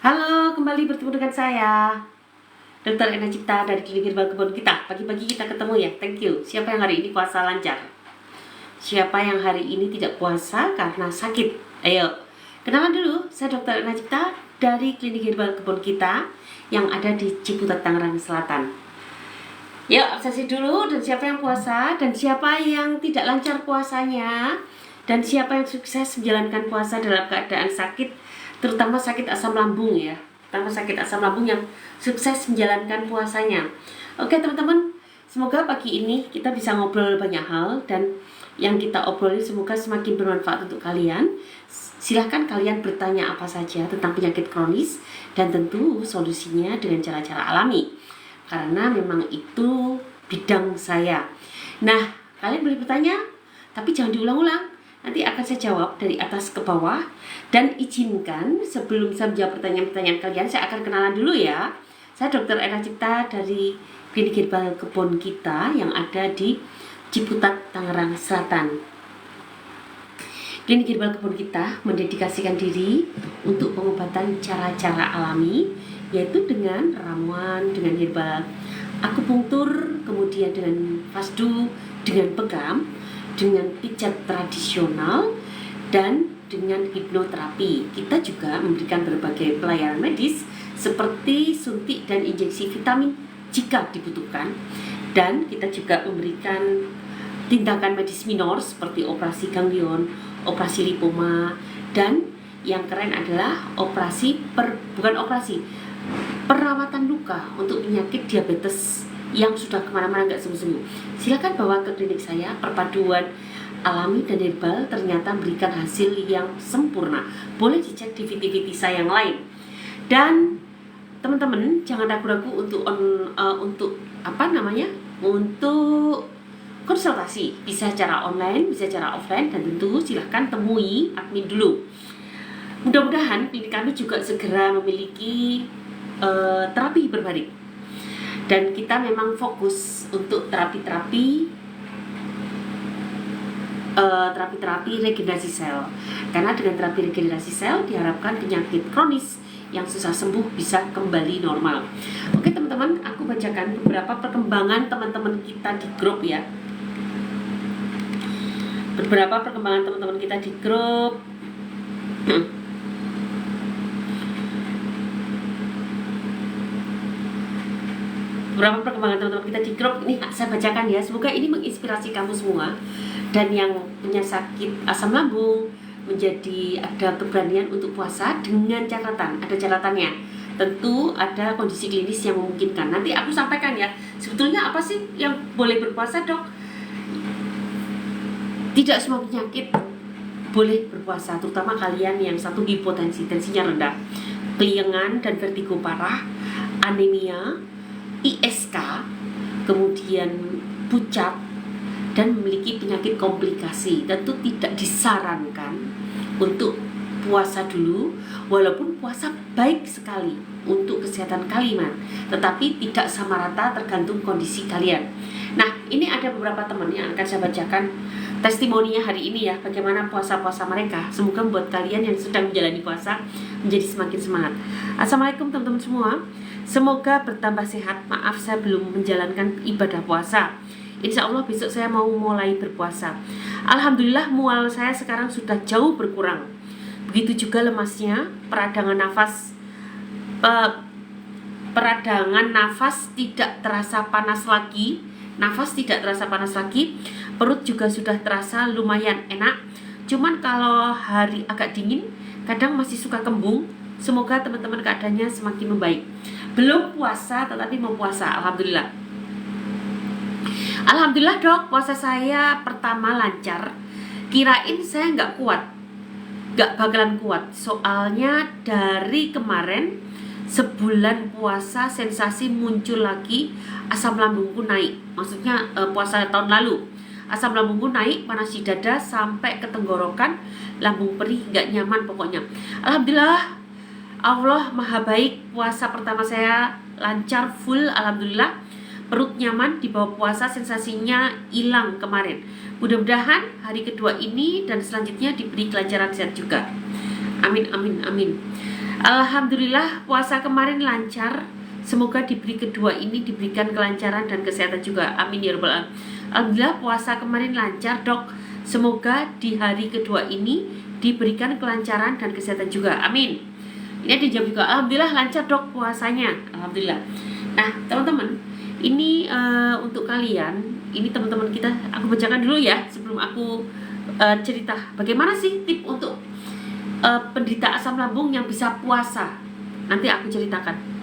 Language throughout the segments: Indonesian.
Halo, kembali bertemu dengan saya, Dr. Ena Cipta dari Klinik Herbal Kebun Kita. Pagi-pagi kita ketemu ya, thank you. Siapa yang hari ini puasa lancar? Siapa yang hari ini tidak puasa karena sakit? Ayo, kenalan dulu. Saya Dr. Ena Cipta dari Klinik Herbal Kebun Kita yang ada di Ciputat, Tangerang Selatan. Yuk, obsesi dulu. Dan siapa yang puasa dan siapa yang tidak lancar puasanya, dan siapa yang sukses menjalankan puasa dalam keadaan sakit, terutama sakit asam lambung ya, terutama sakit asam lambung yang sukses menjalankan puasanya. Oke teman-teman, semoga pagi ini kita bisa ngobrol banyak hal, dan yang kita obrolin semoga semakin bermanfaat untuk kalian. Silahkan kalian bertanya apa saja tentang penyakit kronis, dan tentu solusinya dengan cara-cara alami, karena memang itu bidang saya. Nah, kalian boleh bertanya, tapi jangan diulang-ulang. Nanti akan saya jawab dari atas ke bawah. Dan izinkan sebelum saya menjawab pertanyaan-pertanyaan kalian, saya akan kenalan dulu ya. Saya Dr. Ena Cipta dari Klinik Herbal Kebun Kita yang ada di Ciputat, Tangerang Selatan. Klinik Herbal Kebun Kita mendedikasikan diri untuk pengobatan cara-cara alami, yaitu dengan ramuan, dengan herbal, akupunktur, kemudian dengan fasdu, dengan pegam, dengan pijat tradisional, dan dengan hipnoterapi. Kita juga memberikan berbagai pelayanan medis seperti suntik dan injeksi vitamin jika dibutuhkan, dan kita juga memberikan tindakan medis minor seperti operasi ganglion, operasi lipoma, dan yang keren adalah perawatan luka untuk penyakit diabetes yang sudah kemana-mana nggak sembuh-sembuh. Silakan bawa ke klinik saya. Perpaduan alami dan herbal ternyata memberikan hasil yang sempurna. Boleh dicek di VT-VT saya yang lain. Dan teman-teman jangan ragu-ragu untuk konsultasi. Bisa secara online, bisa secara offline, dan tentu silahkan temui admin dulu. Mudah-mudahan klinik kami juga segera memiliki terapi berbaring. Dan kita memang fokus untuk terapi-terapi regenerasi sel. Karena dengan terapi regenerasi sel diharapkan penyakit kronis yang susah sembuh bisa kembali normal. Oke teman-teman, aku bacakan beberapa perkembangan teman-teman kita di grup ya. Beberapa perkembangan teman-teman kita di grup. Beberapa perkembangan teman-teman kita di grup ini saya bacakan ya. Semoga ini menginspirasi kamu semua, dan yang punya sakit asam lambung menjadi ada keberanian untuk puasa dengan catatan. Ada catatannya. Tentu ada kondisi klinis yang memungkinkan. Nanti aku sampaikan ya. Sebetulnya apa sih yang boleh berpuasa, Dok? Tidak semua penyakit boleh berpuasa, terutama kalian yang satu hipotensi, tensinya rendah, keliengan dan vertigo parah, anemia, ISK, kemudian pucat, dan memiliki penyakit komplikasi. Tentu tidak disarankan untuk puasa dulu, walaupun puasa baik sekali untuk kesehatan kalian, tetapi tidak sama rata, tergantung kondisi kalian. Nah, ini ada beberapa teman yang akan saya bacakan testimoninya hari ini ya, bagaimana puasa-puasa mereka. Semoga membuat kalian yang sedang menjalani puasa menjadi semakin semangat. Assalamualaikum teman-teman semua. Semoga bertambah sehat. Maaf saya belum menjalankan ibadah puasa. Insya Allah besok saya mau mulai berpuasa. Alhamdulillah mual saya sekarang sudah jauh berkurang. Begitu juga lemasnya, peradangan nafas tidak terasa panas lagi. Perut juga sudah terasa lumayan enak. Cuman kalau hari agak dingin, kadang masih suka kembung. Semoga teman-teman keadaannya semakin membaik. Belum puasa tetapi mau puasa, alhamdulillah. Alhamdulillah dok, puasa saya pertama lancar. Kirain saya nggak bakalan kuat. Soalnya dari kemarin sebulan puasa sensasi muncul lagi, asam lambungku naik. Maksudnya puasa tahun lalu, asam lambungku naik, panas di dada sampai ke tenggorokan, lambung perih, nggak nyaman pokoknya. Alhamdulillah, Allah maha baik. Puasa pertama saya lancar full, alhamdulillah. Perut nyaman di bawah puasa, sensasinya hilang kemarin. Mudah-mudahan hari kedua ini dan selanjutnya diberi kelancaran sehat juga. Amin, amin, amin. Alhamdulillah puasa kemarin lancar. Semoga diberi kedua ini diberikan kelancaran dan kesehatan juga. Amin ya rabbal alamin. Alhamdulillah puasa kemarin lancar, Dok. Semoga di hari kedua ini diberikan kelancaran dan kesehatan juga. Amin. Ini dijawab juga. Alhamdulillah lancar, Dok, puasanya. Alhamdulillah. Nah, teman-teman, ini untuk kalian, ini teman-teman kita, aku bacakan dulu ya sebelum aku cerita bagaimana sih tip untuk penderita asam lambung yang bisa puasa. Nanti aku ceritakan.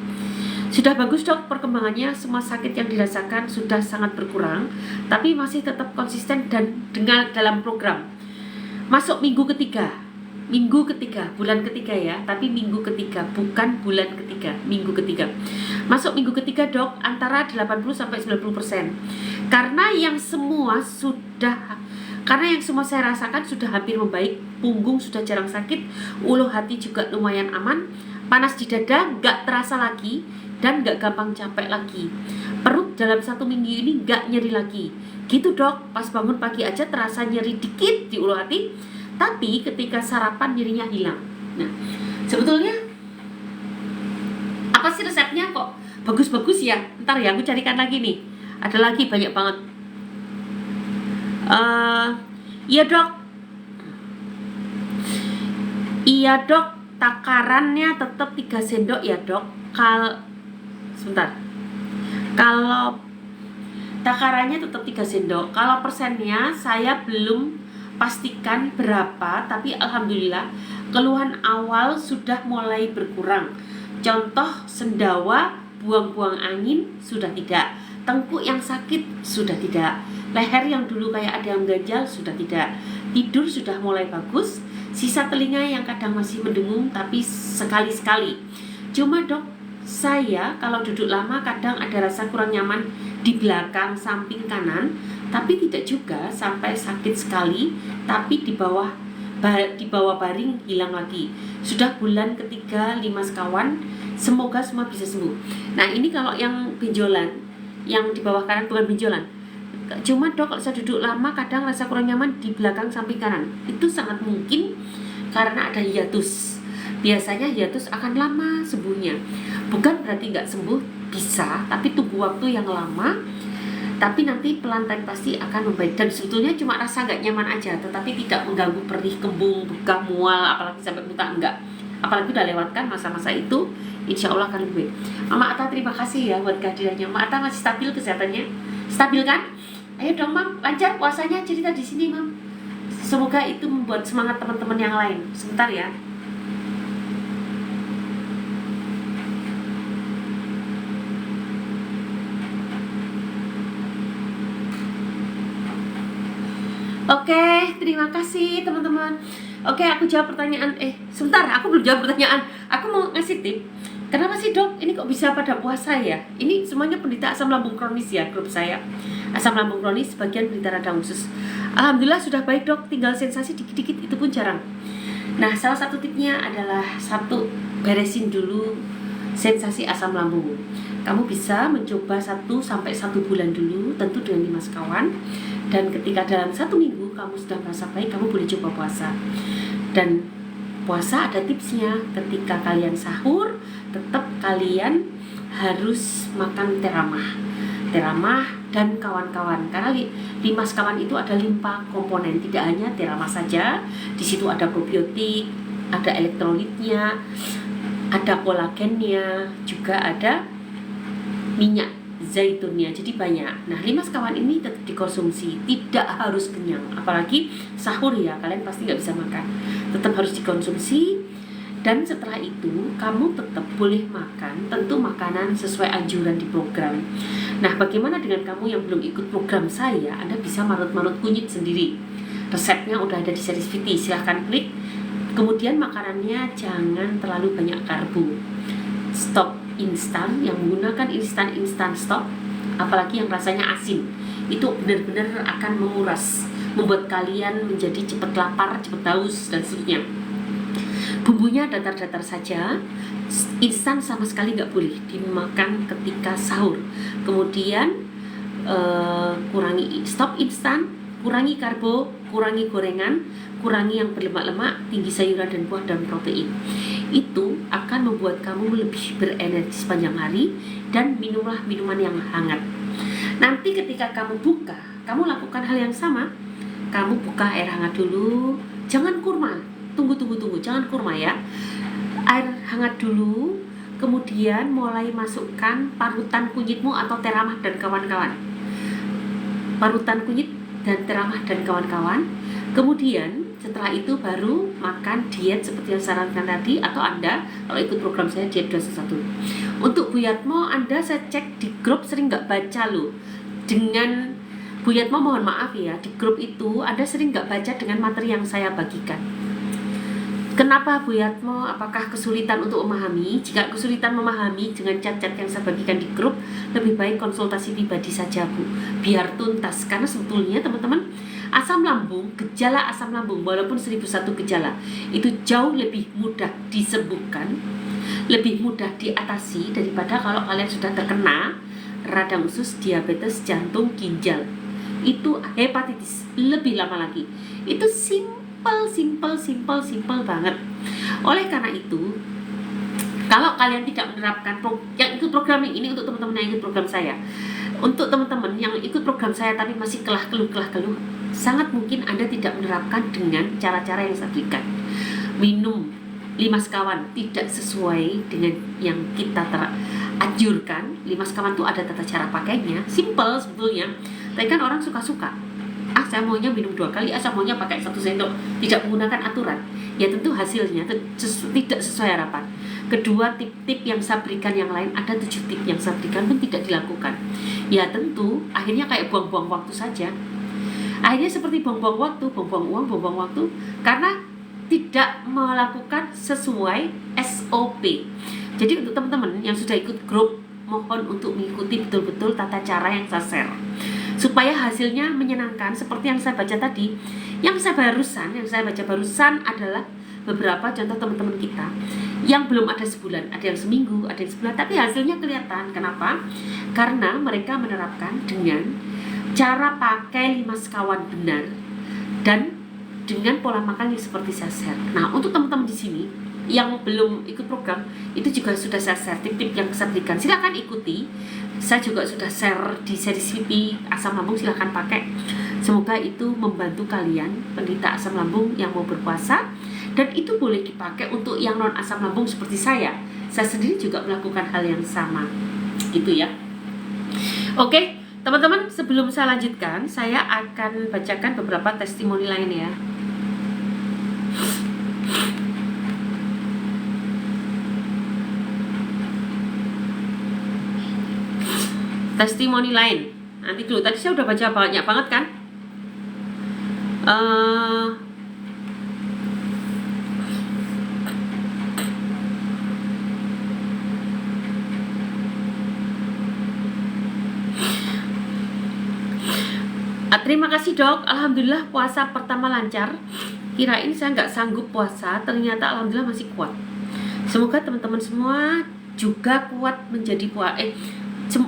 Sudah bagus, Dok, perkembangannya. Semua sakit yang dirasakan sudah sangat berkurang, tapi masih tetap konsisten dan dengan dalam program. Masuk minggu ketiga, bulan ketiga ya, tapi minggu ketiga, bukan bulan ketiga, minggu ketiga. Masuk minggu ketiga, Dok, antara 80-90%. Karena yang semua saya rasakan sudah hampir membaik. Punggung sudah jarang sakit, ulu hati juga lumayan aman, panas di dada nggak terasa lagi, dan nggak gampang capek lagi. Perut dalam 1 minggu ini nggak nyeri lagi. Gitu, Dok, pas bangun pagi aja terasa nyeri dikit di ulu hati, tapi ketika sarapan nyerinya hilang. Nah, sebetulnya apa sih resepnya kok bagus-bagus ya? Ntar ya aku carikan lagi nih. Ada lagi banyak banget. Iya, Dok. Iya, Dok. Takarannya tetap 3 sendok ya, Dok. Sebentar. Kalau takarannya tetap 3 sendok. Kalau persennya saya belum pastikan berapa, tapi alhamdulillah keluhan awal sudah mulai berkurang. Contoh sendawa, buang-buang angin sudah tidak. Tengkuk yang sakit sudah tidak. Leher yang dulu kayak ada yang ganjal sudah tidak. Tidur sudah mulai bagus. Sisa telinga yang kadang masih mendengung tapi sekali-sekali. Cuma, Dok, saya kalau duduk lama kadang ada rasa kurang nyaman di belakang samping kanan, tapi tidak juga sampai sakit sekali, tapi di bawah baring hilang lagi. Sudah bulan ketiga 5 sekawan, semoga semua bisa sembuh. Nah, ini kalau yang benjolan, yang di bawah kanan bukan benjolan. Cuma, Dok, kalau saya duduk lama kadang rasa kurang nyaman di belakang samping kanan. Itu sangat mungkin karena ada hiatus. Biasanya hiatus akan lama sembuhnya. Bukan berarti nggak sembuh, bisa, tapi tunggu waktu yang lama. Tapi nanti pelan-pelan pasti akan membaik. Dan sebetulnya cuma rasa nggak nyaman aja, tetapi tidak mengganggu perih, kembung, buka, mual, apalagi sampai muntah, enggak. Apalagi udah lewatkan masa-masa itu, insya Allah akan lebih baik. Mama Atta terima kasih ya buat kehadirannya. Mama Atta masih stabil kesehatannya? Stabil kan? Ayo dong, Mam, lancar puasanya, cerita di sini, Mam. Semoga itu membuat semangat teman-teman yang lain. Sebentar ya. Oke, terima kasih teman-teman. Oke, aku jawab pertanyaan. Sebentar, aku belum jawab pertanyaan. Aku mau ngasih tip. Kenapa sih, Dok, ini kok bisa pada puasa ya? Ini semuanya penderita asam lambung kronis ya, grup saya. Asam lambung kronis, bagian penderita radang usus. Alhamdulillah sudah baik, Dok, tinggal sensasi dikit-dikit, itu pun jarang. Nah, salah satu tipnya adalah beresin dulu sensasi asam lambung. Kamu bisa mencoba 1-1 bulan dulu, tentu dengan 5 sekawan. Dan ketika dalam 1 minggu kamu sudah merasa baik, kamu boleh coba puasa. Dan puasa ada tipsnya. Ketika kalian sahur, tetap kalian harus makan teramah dan kawan-kawan. Karena 5 sekawan itu ada 5 komponen, tidak hanya teramah saja. Di situ ada probiotik, ada elektrolitnya, ada kolagennya, juga ada minyak zaitunnya, jadi banyak. Nah, 5 sekawan ini tetap dikonsumsi, tidak harus kenyang. Apalagi sahur ya, kalian pasti nggak bisa makan, tetap harus dikonsumsi. Dan setelah itu kamu tetap boleh makan, tentu makanan sesuai anjuran di program. Nah, bagaimana dengan kamu yang belum ikut program saya? Anda bisa marut-marut kunyit sendiri. Resepnya udah ada di series VT, silahkan klik. Kemudian makanannya jangan terlalu banyak karbo. Stop instan, yang menggunakan instan stop, apalagi yang rasanya asin. Itu benar-benar akan menguras, membuat kalian menjadi cepat lapar, cepat haus, dan seterusnya. Bumbunya datar-datar saja. Instan sama sekali nggak boleh dimakan ketika sahur. Kemudian kurangi stop instan, kurangi karbo, kurangi gorengan, kurangi yang berlemak-lemak, tinggi sayuran dan buah dan protein. Itu akan membuat kamu lebih berenergi sepanjang hari. Dan minumlah minuman yang hangat. Nanti ketika kamu buka, kamu lakukan hal yang sama. Kamu buka air hangat dulu. Jangan kurma. Tunggu, jangan kurma ya. Air hangat dulu. Kemudian mulai masukkan parutan kunyitmu atau teramah dan kawan-kawan. Parutan kunyit dan teramah dan kawan-kawan. Kemudian setelah itu baru makan diet seperti yang sarankan tadi, atau Anda kalau ikut program saya diet 211. Untuk Bu Yatmo, Anda saya cek di grup sering nggak baca loh. Dengan Bu Yatmo mohon maaf ya, di grup itu Anda sering nggak baca dengan materi yang saya bagikan. Kenapa Bu Yatmo? Apakah kesulitan untuk memahami? Jika kesulitan memahami dengan cat-cat yang saya bagikan di grup, lebih baik konsultasi pribadi saja Bu, biar tuntas. Karena sebetulnya teman-teman, asam lambung, gejala asam lambung walaupun 1001 gejala itu jauh lebih mudah disembuhkan, lebih mudah diatasi daripada kalau kalian sudah terkena radang usus, diabetes, jantung, ginjal. Itu hepatitis, lebih lama lagi. Itu simple banget. Oleh karena itu, kalau kalian tidak menerapkan yang ikut program ini, untuk teman-teman yang ikut program saya, untuk teman-teman yang ikut program saya tapi masih kelah keluh, sangat mungkin Anda tidak menerapkan dengan cara-cara yang saya berikan. Minum 5 sekawan tidak sesuai dengan yang kita anjurkan. 5 sekawan itu ada tata cara pakainya, simple sebetulnya. Tapi kan orang suka-suka. Saya maunya minum 2 kali, saya maunya pakai 1 sendok, tidak menggunakan aturan. Ya tentu hasilnya tidak sesuai harapan. Kedua, tip-tip yang saya berikan yang lain, ada 7 tip yang saya berikan pun tidak dilakukan. Ya tentu akhirnya kayak buang-buang waktu saja. Akhirnya seperti buang-buang waktu, buang-buang uang, buang-buang waktu, karena tidak melakukan sesuai SOP. Jadi untuk teman-teman yang sudah ikut grup, mohon untuk mengikuti betul-betul tata cara yang saya share, supaya hasilnya menyenangkan. Seperti yang saya baca tadi, yang saya baca barusan adalah beberapa contoh teman-teman kita yang belum ada sebulan, ada yang seminggu, ada yang sebulan, tapi hasilnya kelihatan. Kenapa? Karena mereka menerapkan dengan cara pakai 5 sekawan benar dan dengan pola makan yang seperti saya share. Nah, untuk teman-teman di sini yang belum ikut program, itu juga sudah saya share tip-tip yang saya berikan. Silakan ikuti. Saya juga sudah share di seri CP asam lambung, silakan pakai. Semoga itu membantu kalian penderita asam lambung yang mau berpuasa, dan itu boleh dipakai untuk yang non asam lambung seperti saya. Saya sendiri juga melakukan hal yang sama. Gitu ya. Oke, teman-teman, sebelum saya lanjutkan, saya akan bacakan beberapa testimoni lain ya. Testimoni lain. Nanti dulu, tadi saya udah baca banyak banget kan? Terima kasih dok, alhamdulillah puasa pertama lancar. Kirain saya nggak sanggup puasa, ternyata alhamdulillah masih kuat. Semoga teman-teman semua juga kuat menjadi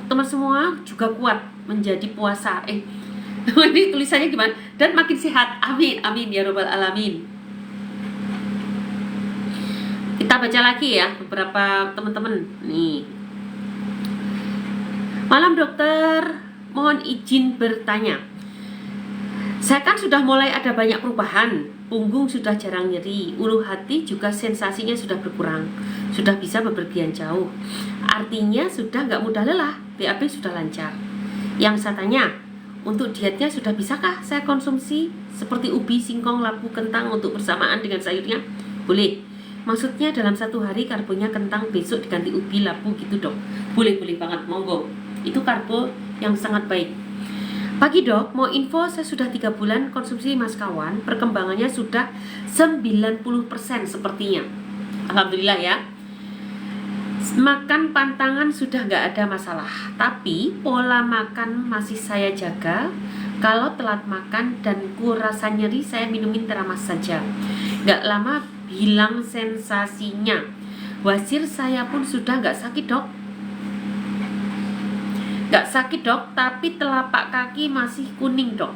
teman semua juga kuat menjadi puasa. Ini tulisannya gimana? Dan makin sehat. Amin, amin ya robbal alamin. Kita baca lagi ya beberapa teman-teman nih. Malam dokter, mohon izin bertanya. Saya kan sudah mulai ada banyak perubahan. Punggung sudah jarang nyeri, ulu hati juga sensasinya sudah berkurang, sudah bisa bepergian jauh. Artinya sudah nggak mudah lelah, BAB sudah lancar. Yang saya tanya, untuk dietnya sudah bisakah saya konsumsi seperti ubi, singkong, labu, kentang untuk bersamaan dengan sayurnya? Boleh. Maksudnya dalam 1 hari karbonya kentang, besok diganti ubi, labu gitu dok. Boleh banget, monggo. Itu karbo yang sangat baik. Pagi dok, mau info saya sudah 3 bulan konsumsi 5 sekawan, perkembangannya sudah 90% sepertinya. Alhamdulillah ya. Makan pantangan sudah nggak ada masalah, tapi pola makan masih saya jaga. Kalau telat makan dan kurasa nyeri, saya minumin teramas saja. Nggak lama hilang sensasinya. Wasir saya pun sudah nggak sakit dok. Nggak sakit dok, tapi telapak kaki masih kuning dok.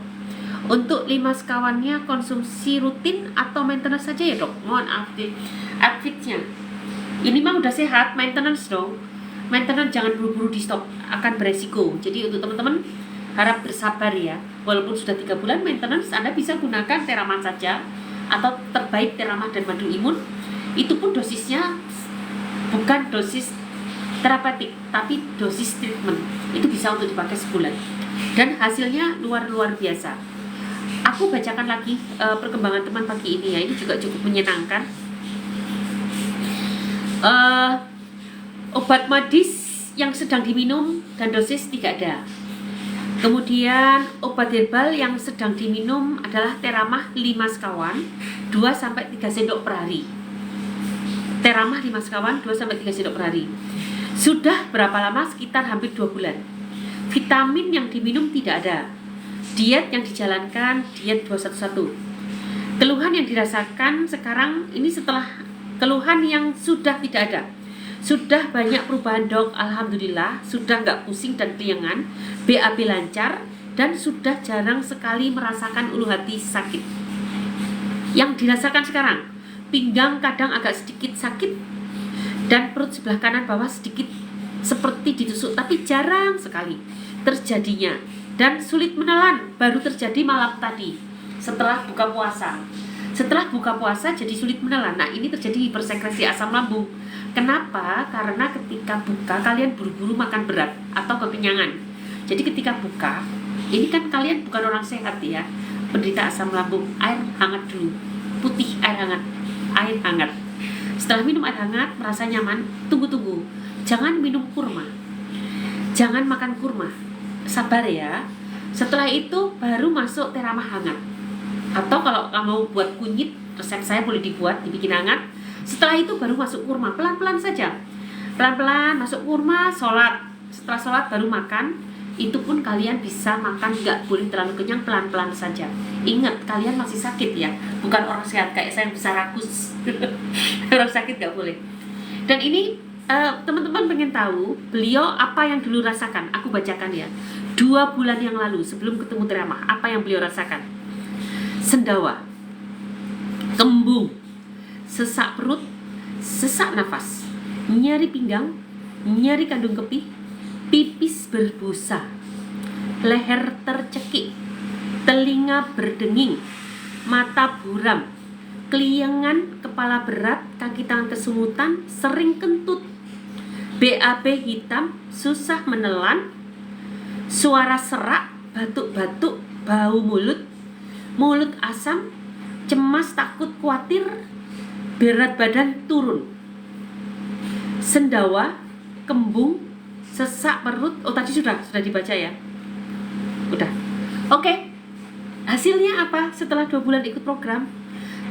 Untuk 5 sekawannya konsumsi rutin atau maintenance saja ya dok? Mohon outfitnya. Ini mah udah sehat, maintenance dong. Maintenance jangan buru-buru di stop, akan beresiko. Jadi untuk teman-teman harap bersabar ya. Walaupun sudah 3 bulan maintenance, Anda bisa gunakan Teraman saja atau terbaik Teraman dan madu imun. Itu pun dosisnya bukan dosis terapeutik, tapi dosis treatment. Itu bisa untuk dipakai sebulan. Dan hasilnya luar biasa. Aku bacakan lagi perkembangan teman pagi ini ya. Ini juga cukup menyenangkan. Obat medis yang sedang diminum dan dosis tidak ada. Kemudian obat herbal yang sedang diminum adalah Teramah 5 sekawan 2-3 sendok per hari. Teramah 5 sekawan 2-3 sendok per hari. Sudah berapa lama? Sekitar hampir 2 bulan. Vitamin yang diminum tidak ada. Diet yang dijalankan diet 211. Keluhan yang dirasakan sekarang ini setelah keluhan yang sudah tidak ada. Sudah banyak perubahan dok, alhamdulillah. Sudah nggak pusing dan keliengan, BAB lancar, dan sudah jarang sekali merasakan ulu hati sakit. Yang dirasakan sekarang, pinggang kadang agak sedikit sakit, dan perut sebelah kanan bawah sedikit seperti ditusuk, tapi jarang sekali terjadinya. Dan sulit menelan, baru terjadi malam tadi setelah buka puasa. Setelah buka puasa jadi sulit menelan. Nah ini terjadi hipersekresi asam lambung. Kenapa? Karena ketika buka kalian buru-buru makan berat atau kekenyangan. Jadi ketika buka, ini kan kalian bukan orang sehat ya, penderita asam lambung. Air hangat dulu, putih air hangat. Setelah minum air hangat merasa nyaman, tunggu. Jangan minum kurma, jangan makan kurma, sabar ya. Setelah itu baru masuk Teramah hangat. Atau kalau kamu buat kunyit, resep saya boleh dibikin hangat. Setelah itu baru masuk kurma, pelan-pelan saja. Pelan-pelan masuk kurma, sholat. Setelah sholat baru makan. Itu pun kalian bisa makan, gak boleh terlalu kenyang, pelan-pelan saja. Ingat, kalian masih sakit ya, bukan orang sehat kayak saya yang bisa rakus. Orang sakit gak boleh. Dan ini teman-teman pengen tahu beliau apa yang dulu rasakan. Aku bacakan ya. 2 bulan yang lalu sebelum ketemu Teramah, apa yang beliau rasakan? Sendawa, kembung, sesak perut, sesak nafas, nyeri pinggang, nyeri kandung kepih, pipis berbusa, leher tercekik, telinga berdenging, mata buram, keliengan, kepala berat, kaki tangan kesemutan, sering kentut, BAB hitam, susah menelan, suara serak, batuk-batuk, bau mulut asam, cemas, takut, khawatir, berat badan turun, sendawa, kembung, sesak perut. Oh tadi sudah dibaca ya. Udah. Oke. Hasilnya apa setelah 2 bulan ikut program?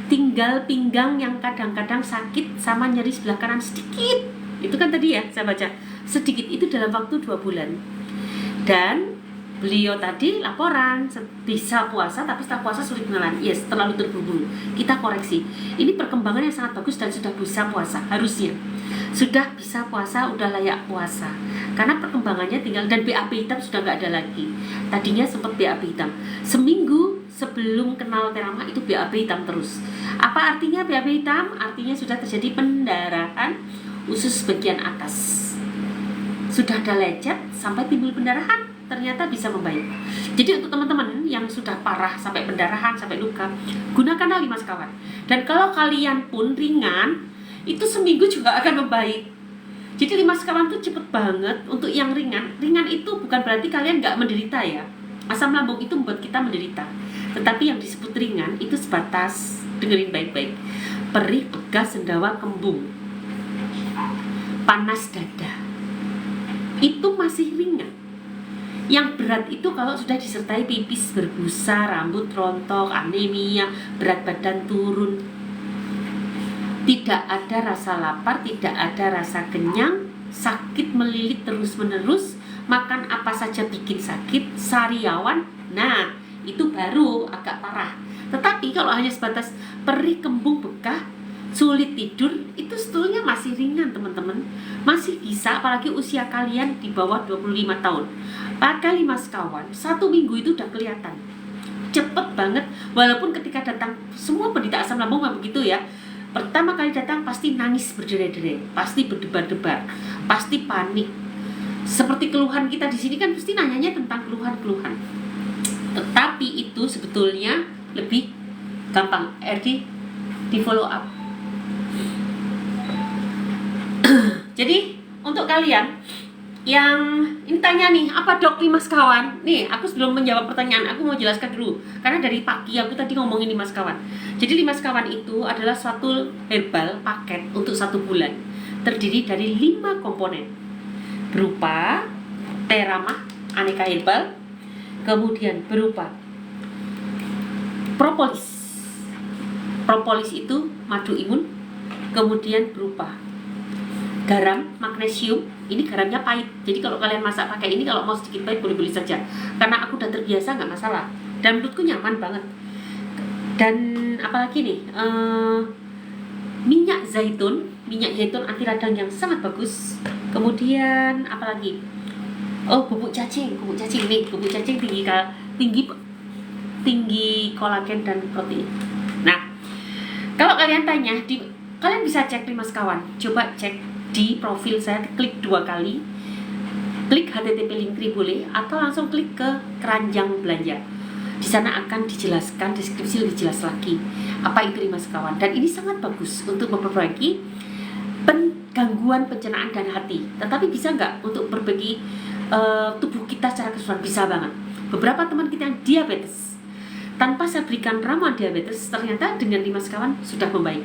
Tinggal pinggang yang kadang-kadang sakit sama nyeri sebelah kanan sedikit. Itu kan tadi ya saya baca. Sedikit itu dalam waktu 2 bulan. Dan beliau tadi laporan bisa puasa tapi setelah puasa sulit menelan. Yes, terlalu terburu-buru. Kita koreksi. Ini perkembangan yang sangat bagus dan sudah bisa puasa harusnya. Sudah bisa puasa, udah layak puasa. Karena perkembangannya tinggal, dan BAB hitam sudah nggak ada lagi. Tadinya sempat BAB hitam. Seminggu sebelum kenal Teramah itu BAB hitam terus. Apa artinya BAB hitam? Artinya sudah terjadi pendarahan usus bagian atas. Sudah ada lecet sampai timbul pendarahan, ternyata bisa membaik. Jadi untuk teman-teman yang sudah parah sampai pendarahan, sampai luka, gunakanlah 5 sekawan. Dan kalau kalian pun ringan, itu seminggu juga akan membaik. Jadi 5 sekawan itu cepet banget untuk yang ringan. Ringan itu bukan berarti kalian gak menderita ya. Asam lambung itu membuat kita menderita. Tetapi yang disebut ringan itu sebatas, dengerin baik-baik, perih, begas, sendawa, kembung, panas dada, itu masih ringan. Yang berat itu kalau sudah disertai pipis berbusa, rambut rontok, anemia, berat badan turun, tidak ada rasa lapar, tidak ada rasa kenyang, sakit melilit terus-menerus, makan apa saja bikin sakit, sariawan, nah itu baru agak parah. Tetapi kalau hanya sebatas perih, kembung, bekah, sulit tidur, itu sebetulnya masih ringan teman-teman. Masih bisa, apalagi usia kalian di bawah 25 tahun. Pakai 5 sekawan, 1 minggu itu udah kelihatan. cepet banget. Walaupun ketika datang, semua penderita asam lambung memang begitu ya. Pertama kali datang pasti nangis berderai-derai, pasti berdebar-debar, pasti panik. Seperti keluhan kita di sini kan pasti nanyanya tentang keluhan-keluhan. Tetapi itu sebetulnya lebih gampang, di follow up. Jadi untuk kalian yang ini tanya nih, apa dok limas kawan? Nih, aku sebelum menjawab pertanyaan, aku mau jelaskan dulu. Karena dari pagi aku tadi ngomongin limas kawan. Jadi limas kawan itu adalah suatu herbal paket untuk 1 bulan. Terdiri dari 5 komponen. Berupa Teramah aneka herbal, kemudian berupa propolis. Propolis itu madu imun, kemudian berupa garam, magnesium. Ini garamnya pahit, jadi kalau kalian masak pakai ini, kalau mau sedikit pahit boleh-boleh saja. Karena aku udah terbiasa, nggak masalah. Dan menurutku nyaman banget. Dan apalagi nih, minyak zaitun anti radang yang sangat bagus. Kemudian apalagi? Oh, bubuk cacing nih, bubuk cacing tinggi kolagen dan protein. Nah, kalau kalian tanya, kalian bisa cek limas kawan. Coba cek di profil saya, klik 2 kali, klik http Linktree boleh, atau langsung klik ke keranjang belanja. Di sana akan dijelaskan, deskripsi lebih jelas lagi apa itu limas kawan. Dan ini sangat bagus untuk memperbaiki gangguan pencernaan dan hati. Tetapi bisa nggak untuk berbagi tubuh kita secara keseluruhan? Bisa banget. Beberapa teman kita yang diabetes, tanpa saya berikan ramuan diabetes, ternyata dengan limas kawan sudah membaik.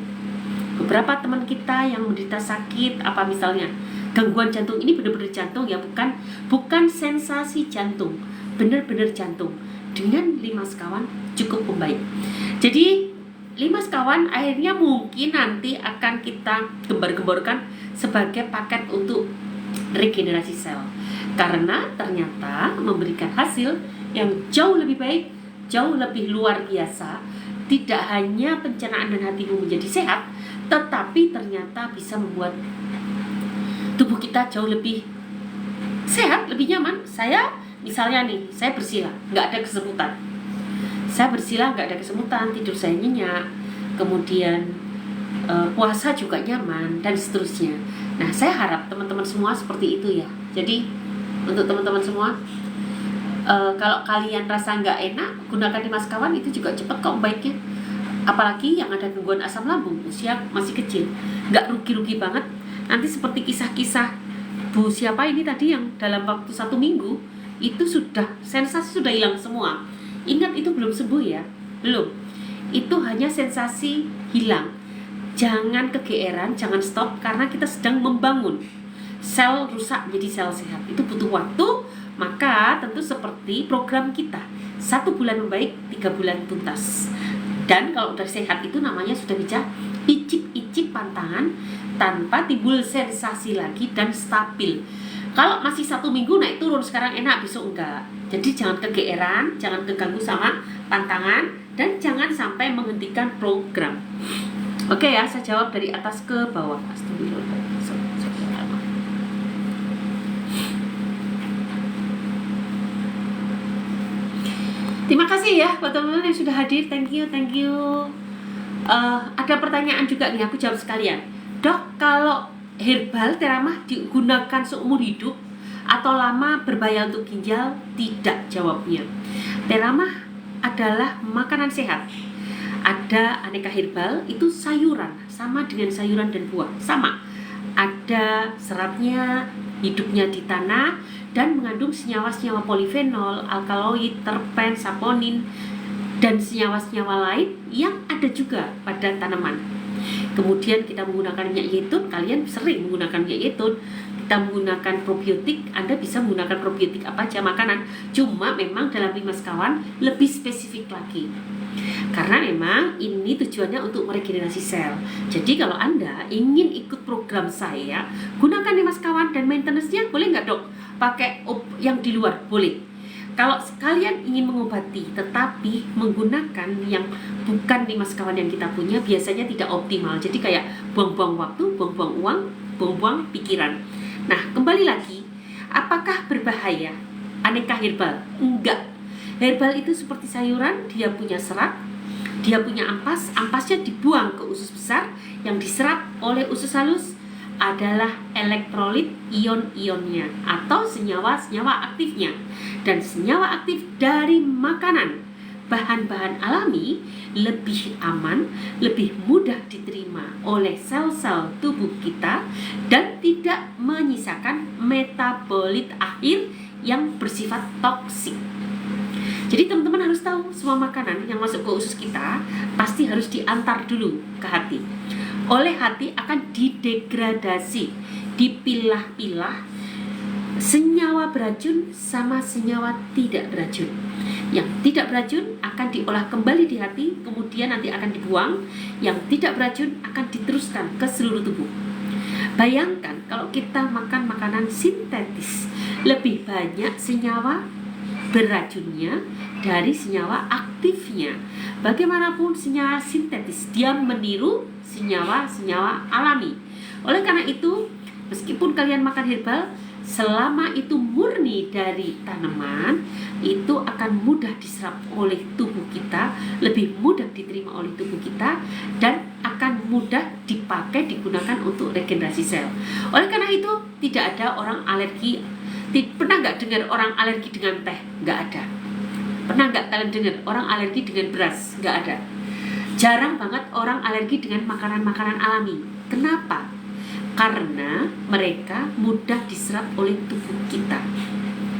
Beberapa teman kita yang menderita sakit, apa misalnya gangguan jantung, ini benar-benar jantung ya, bukan sensasi jantung, benar-benar jantung. Dengan limas kawan cukup membaik. Jadi limas kawan akhirnya mungkin nanti akan kita gembar-gemborkan sebagai paket untuk regenerasi sel, karena ternyata memberikan hasil yang jauh lebih baik, jauh lebih luar biasa. Tidak hanya pencernaan dan hatimu menjadi sehat, tetapi ternyata bisa membuat tubuh kita jauh lebih sehat, lebih nyaman. Saya misalnya nih, saya bersila, nggak ada kesemutan. Saya bersila nggak ada kesemutan, tidur saya nyenyak, kemudian puasa juga nyaman, dan seterusnya. Nah, saya harap teman-teman semua seperti itu ya. Jadi untuk teman-teman semua, kalau kalian rasa nggak enak, gunakan limas kawan, itu juga cepat kok baiknya. Apalagi yang ada gangguan asam lambung, usia masih kecil, nggak rugi-rugi banget. Nanti seperti kisah-kisah Bu siapa ini tadi yang dalam waktu 1 minggu itu sudah sensasi sudah hilang semua. Ingat, itu belum sembuh ya, belum. Itu hanya sensasi hilang. Jangan kegeeran, jangan stop, karena kita sedang membangun sel rusak jadi sel sehat. Itu butuh waktu. Maka tentu seperti program kita, 1 bulan membaik, 3 bulan tuntas. Dan kalau udah sehat itu namanya sudah bisa icip-icip pantangan tanpa timbul sensasi lagi dan stabil. Kalau masih 1 minggu naik turun, sekarang enak, besok enggak. Jadi jangan kegeeran, jangan terganggu sama pantangan, dan jangan sampai menghentikan program. Oke ya, saya jawab dari atas ke bawah. Astagfirullah. Terima kasih ya buat teman-teman yang sudah hadir. Thank you. Ada pertanyaan juga nih, aku jawab sekalian. Dok, kalau herbal Teramah digunakan seumur hidup atau lama berbahaya untuk ginjal? Tidak jawabnya. Teramah adalah makanan sehat. Ada aneka herbal, itu sayuran, sama dengan sayuran dan buah, sama. Ada seratnya, hidupnya di tanah, dan mengandung senyawa-senyawa polifenol, alkaloid, terpen, saponin, dan senyawa-senyawa lain yang ada juga pada tanaman. Kemudian kita menggunakan minyak zaitun, kalian sering menggunakan minyak zaitun. Kita menggunakan probiotik, Anda bisa menggunakan probiotik apa aja makanan. Cuma memang dalam limas kawan lebih spesifik lagi, karena memang ini tujuannya untuk meregenerasi sel. Jadi kalau Anda ingin ikut program saya, gunakan limas kawan, dan maintenance-nya boleh nggak dok? Pakai yang di luar? Boleh. Kalau kalian ingin mengobati tetapi menggunakan yang bukan limas kawan yang kita punya, biasanya tidak optimal. Jadi kayak buang-buang waktu, buang-buang uang, buang-buang pikiran. Nah, kembali lagi, apakah berbahaya aneka herbal? Enggak. Herbal itu seperti sayuran, dia punya serat, dia punya ampas, ampasnya dibuang ke usus besar, yang diserap oleh usus halus adalah elektrolit ion-ionnya atau senyawa-senyawa aktifnya. Dan senyawa aktif dari makanan, bahan-bahan alami lebih aman, lebih mudah diterima oleh sel-sel tubuh kita dan tidak menyisakan metabolit akhir yang bersifat toksik. Jadi teman-teman harus tahu, semua makanan yang masuk ke usus kita pasti harus diantar dulu ke hati. Oleh hati akan didegradasi, dipilah-pilah senyawa beracun sama senyawa tidak beracun. Yang tidak beracun akan diolah kembali di hati, kemudian nanti akan dibuang. Yang tidak beracun akan diteruskan ke seluruh tubuh. Bayangkan kalau kita makan makanan sintetis, lebih banyak senyawa beracunnya dari senyawa aktifnya. Bagaimanapun senyawa sintetis, dia meniru senyawa-senyawa alami. Oleh karena itu, meskipun kalian makan herbal, selama itu murni dari tanaman, itu akan mudah diserap oleh tubuh kita, lebih mudah diterima oleh tubuh kita, dan akan mudah dipakai, digunakan untuk regenerasi sel. Oleh karena itu, tidak ada orang alergi. Pernah nggak dengar orang alergi dengan teh? Nggak ada. Pernah nggak kalian dengar orang alergi dengan beras? Nggak ada. Jarang banget orang alergi dengan makanan-makanan alami. Kenapa? Karena mereka mudah diserap oleh tubuh kita.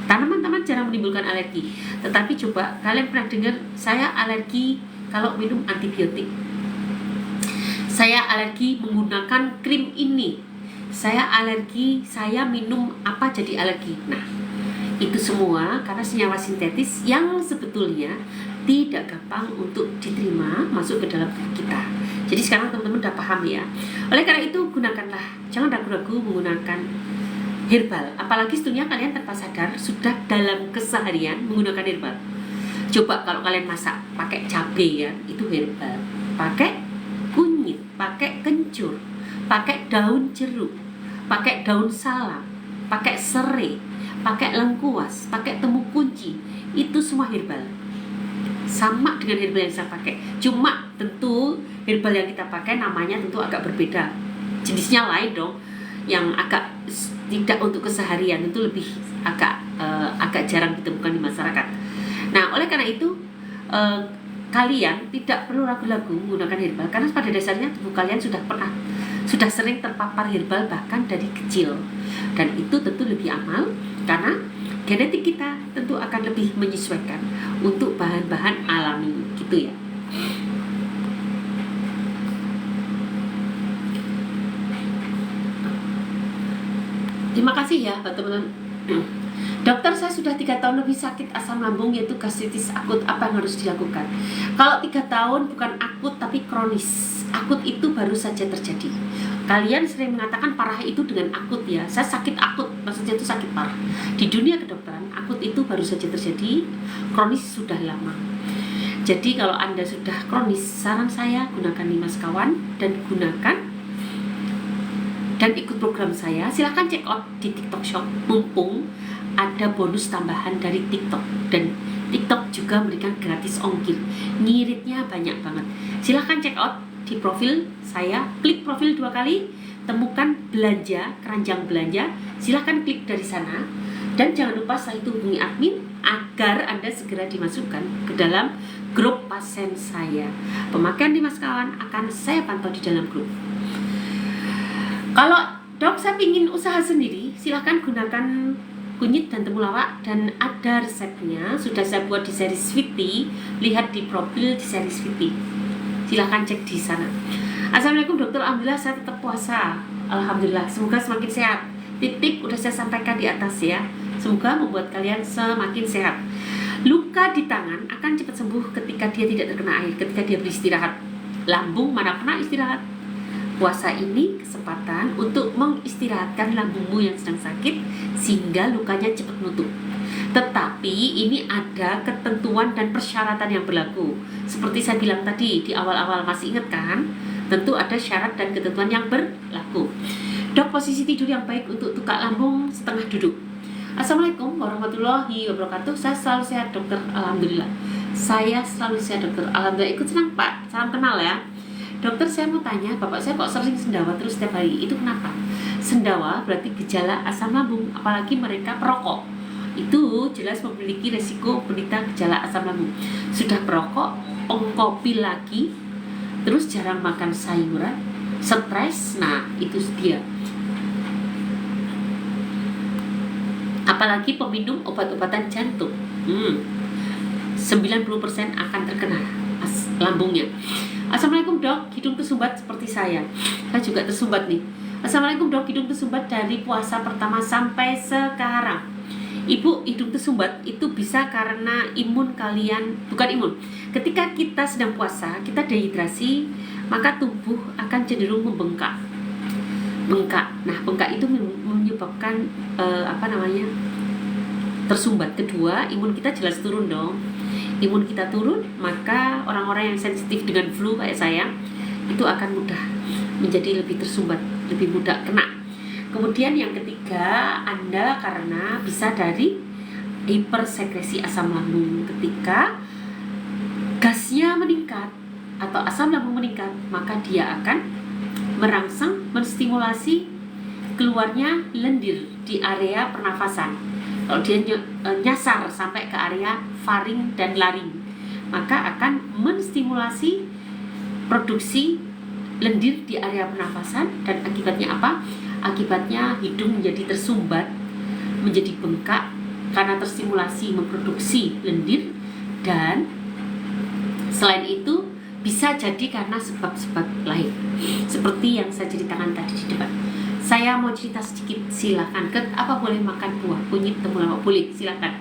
Tanaman-tanaman jarang menimbulkan alergi. Tetapi coba kalian pernah dengar saya alergi kalau minum antibiotik. Saya alergi menggunakan krim ini. Saya alergi, saya minum apa jadi alergi. Nah, itu semua karena senyawa sintetis yang sebetulnya tidak gampang untuk diterima masuk ke dalam tubuh kita. Jadi sekarang teman-teman udah paham ya. Oleh karena itu gunakanlah, jangan ragu-ragu menggunakan herbal. Apalagi sebetulnya kalian tanpa sadar sudah dalam keseharian menggunakan herbal. Coba kalau kalian masak pakai cabai ya, itu herbal. Pakai kunyit, pakai kencur, pakai daun jeruk, pakai daun salam, pakai serai, pakai lengkuas, pakai temu kunci, itu semua herbal. Sama dengan herbal yang saya pakai, cuma tentu herbal yang kita pakai namanya tentu agak berbeda, jenisnya lain dong, yang agak tidak untuk keseharian, itu lebih agak jarang ditemukan di masyarakat. Nah, oleh karena itu kalian tidak perlu ragu-ragu menggunakan herbal, karena pada dasarnya tubuh kalian sudah sering terpapar herbal bahkan dari kecil, dan itu tentu lebih aman karena genetik kita tentu akan lebih menyesuaikan untuk bahan-bahan alami gitu ya. Terima kasih ya buat teman-teman. Dokter, saya sudah 3 tahun lebih sakit asam lambung, yaitu gastritis akut. Apa yang harus dilakukan? Kalau 3 tahun bukan akut tapi kronis. Akut itu baru saja terjadi. Kalian sering mengatakan parah itu dengan akut ya. Saya sakit akut, maksudnya itu sakit parah. Di dunia kedokteran, akut itu baru saja terjadi. Kronis sudah lama. Jadi kalau Anda sudah kronis, saran saya gunakan 5 sekawan dan ikut program saya. Silahkan check out di TikTok Shop, mumpung ada bonus tambahan dari TikTok, dan TikTok juga memberikan gratis ongkir. Ngiritnya banyak banget. Silahkan check out di profil saya, klik profil 2 kali, temukan belanja, keranjang belanja, silahkan klik dari sana, dan jangan lupa setelah itu hubungi admin agar Anda segera dimasukkan ke dalam grup pasien saya. Pemakaian 5 sekawan akan saya pantau di dalam grup. Kalau dok saya ingin usaha sendiri, silahkan gunakan kunyit dan temulawak, dan ada resepnya sudah saya buat di seri Sweety. Lihat di profil di seri Sweety, silahkan cek di sana. Assalamualaikum dokter, alhamdulillah saya tetap puasa, alhamdulillah, semoga semakin sehat. Tip-tip udah saya sampaikan di atas ya, semoga membuat kalian semakin sehat. Luka di tangan akan cepat sembuh ketika dia tidak terkena air, ketika dia beristirahat. Lambung mana pernah istirahat? Puasa ini kesempatan untuk mengistirahatkan lambungmu yang sedang sakit sehingga lukanya cepat menutup. Tetapi ini ada ketentuan dan persyaratan yang berlaku. Seperti saya bilang tadi di awal-awal, masih ingat kan? Tentu ada syarat dan ketentuan yang berlaku. Dok, posisi tidur yang baik untuk tukak lambung setengah duduk. Assalamualaikum warahmatullahi wabarakatuh. Saya selalu sehat dokter, alhamdulillah. Saya selalu sehat dokter, alhamdulillah. Ikut senang Pak, salam kenal ya. Dokter, saya mau tanya, bapak saya kok sering sendawa terus setiap hari, itu kenapa? Sendawa berarti gejala asam lambung, apalagi mereka perokok. Itu jelas memiliki resiko menderita gejala asam lambung. Sudah perokok, pengkopi lagi, terus jarang makan sayuran, stres, nah itu dia. Apalagi peminum obat-obatan jantung, 90% akan terkena lambungnya. Assalamualaikum dok, hidung tersumbat seperti saya juga tersumbat nih. Assalamualaikum dok, hidung tersumbat dari puasa pertama sampai sekarang. Ibu, hidung tersumbat itu bisa karena imun kalian, bukan imun. Ketika kita sedang puasa, kita dehidrasi, maka tubuh akan cenderung membengkak. Nah, bengkak itu menyebabkan tersumbat. Kedua, imun kita jelas turun dong. Imun kita turun, maka orang-orang yang sensitif dengan flu kayak saya itu akan mudah menjadi lebih tersumbat, lebih mudah kena. Kemudian yang ketiga, Anda karena bisa dari hipersekresi asam lambung. Ketika gasnya meningkat atau asam lambung meningkat, maka dia akan merangsang, menstimulasi keluarnya lendir di area pernafasan. Kalau dia nyasar sampai ke area faring dan laring, maka akan menstimulasi produksi lendir di area pernafasan, dan akibatnya apa? Akibatnya hidung menjadi tersumbat, menjadi bengkak karena terstimulasi memproduksi lendir, dan selain itu bisa jadi karena sebab-sebab lain seperti yang saya ceritakan tadi di depan. Saya mau cerita sedikit, silakan. Apa boleh makan buah kunyit temulawak? Boleh, silakan.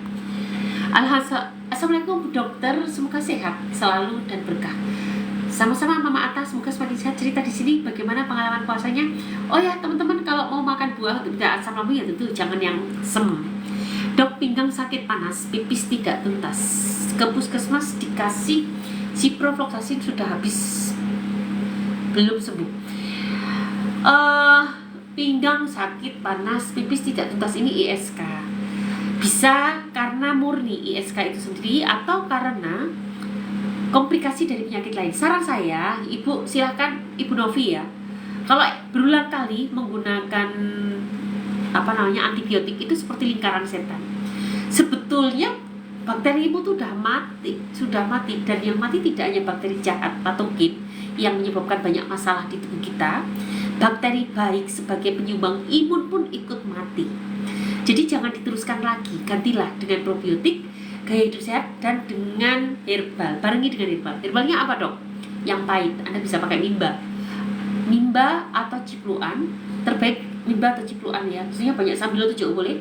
Assalamualaikum dokter, semoga sehat selalu dan berkah. Sama-sama Mama Atta, semoga semakin sehat. Cerita di sini bagaimana pengalaman puasanya. Oh ya teman-teman, kalau mau makan buah untuk tidak asam lambung ya tentu jangan yang sem. Dok, pinggang sakit panas, pipis tidak tuntas. Ke puskesmas dikasih ciprofloxacin, sudah habis belum sembuh. Pinggang sakit panas, pipis tidak tuntas, ini ISK. Bisa karena murni ISK itu sendiri atau karena komplikasi dari penyakit lain. Saran saya, Ibu silahkan Ibu Novi ya. Kalau berulang kali menggunakan antibiotik itu seperti lingkaran setan. Sebetulnya bakteri ibu tuh sudah mati, dan yang mati tidak hanya bakteri jahat patogen yang menyebabkan banyak masalah di tubuh kita, bakteri baik sebagai penyumbang imun pun ikut mati. Jadi jangan diteruskan lagi, gantilah dengan probiotik, gaya hidup sehat, dan dengan herbal. Barengi dengan herbal. Herbalnya apa dok? Yang pahit, Anda bisa pakai mimba atau cipluan. Terbaik mimba atau cipluan ya, maksudnya banyak sambil itu juga boleh.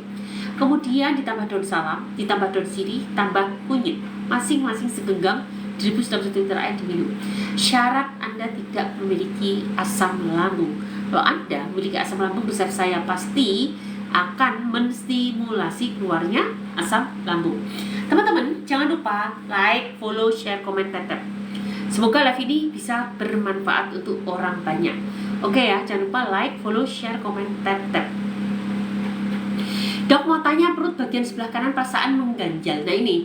Kemudian ditambah daun salam, ditambah daun sirih, tambah kunyit, masing-masing segenggam, direbus dalam 1 liter air, diminum. Syarat Anda tidak memiliki asam lambung. Kalau Anda memiliki asam lambung, resep saya pasti akan menstimulasi keluarnya asam lambung. Teman-teman, jangan lupa like, follow, share, komen, tetep. Semoga live ini bisa bermanfaat untuk orang banyak. Oke ya, jangan lupa like, follow, share, komen, tetep. Dok, mau tanya, perut bagian sebelah kanan perasaan mengganjal. Nah ini,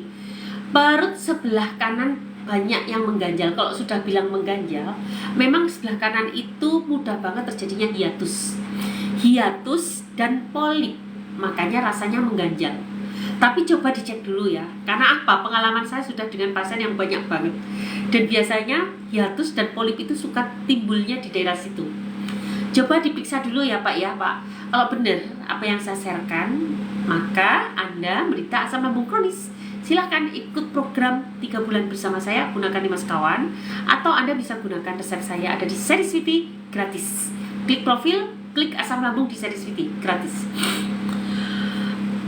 perut sebelah kanan banyak yang mengganjal. Kalau sudah bilang mengganjal, memang sebelah kanan itu mudah banget terjadinya hiatus dan polip, makanya rasanya mengganjal. Tapi coba dicek dulu ya, karena apa? Pengalaman saya sudah dengan pasien yang banyak banget, dan biasanya hiatus dan polip itu suka timbulnya di daerah situ. Coba diperiksa dulu ya Pak ya Pak. Kalau benar apa yang saya sharekan, maka Anda menderita asam lambung kronis. Silahkan ikut program 3 bulan bersama saya, gunakan 5 sekawan, atau Anda bisa gunakan resep saya, ada di Serisviti gratis. Klik profil, klik asam lambung di Serisviti gratis.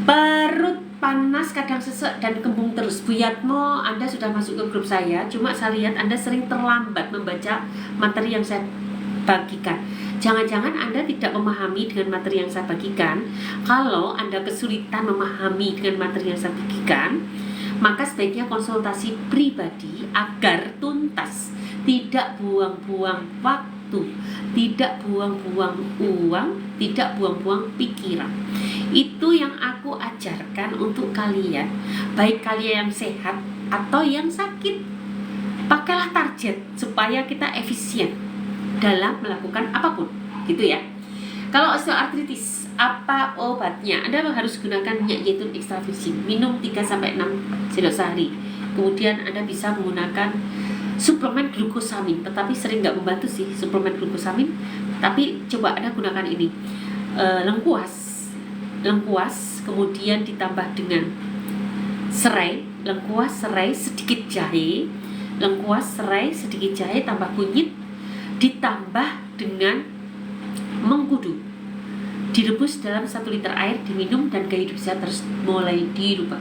Perut panas, kadang sesek dan kembung terus. Bu Yatmo, Anda sudah masuk ke grup saya, cuma saya lihat Anda sering terlambat membaca materi yang saya bagikan. Jangan-jangan Anda tidak memahami dengan materi yang saya bagikan. Kalau Anda kesulitan memahami dengan materi yang saya bagikan, maka sebaiknya konsultasi pribadi agar tuntas. Tidak buang-buang waktu, tidak buang-buang uang, tidak buang-buang pikiran. Itu yang aku ajarkan untuk kalian, baik kalian yang sehat atau yang sakit. Pakailah target supaya kita efisien dalam melakukan apapun, gitu ya. Kalau osteoartritis, apa obatnya? Anda harus gunakan minyak zaitun extra virgin, minum 3-6 sendok sehari. Kemudian Anda bisa menggunakan suplemen glukosamin, tetapi sering nggak membantu sih suplemen glukosamin. Tapi coba Anda gunakan ini, lengkuas, kemudian ditambah dengan serai, lengkuas, serai, sedikit jahe, lengkuas, serai, sedikit jahe, tambah kunyit, ditambah dengan mengkudu, direbus dalam 1 liter air, diminum, dan gaya hidup sehat terus mulai dirubah.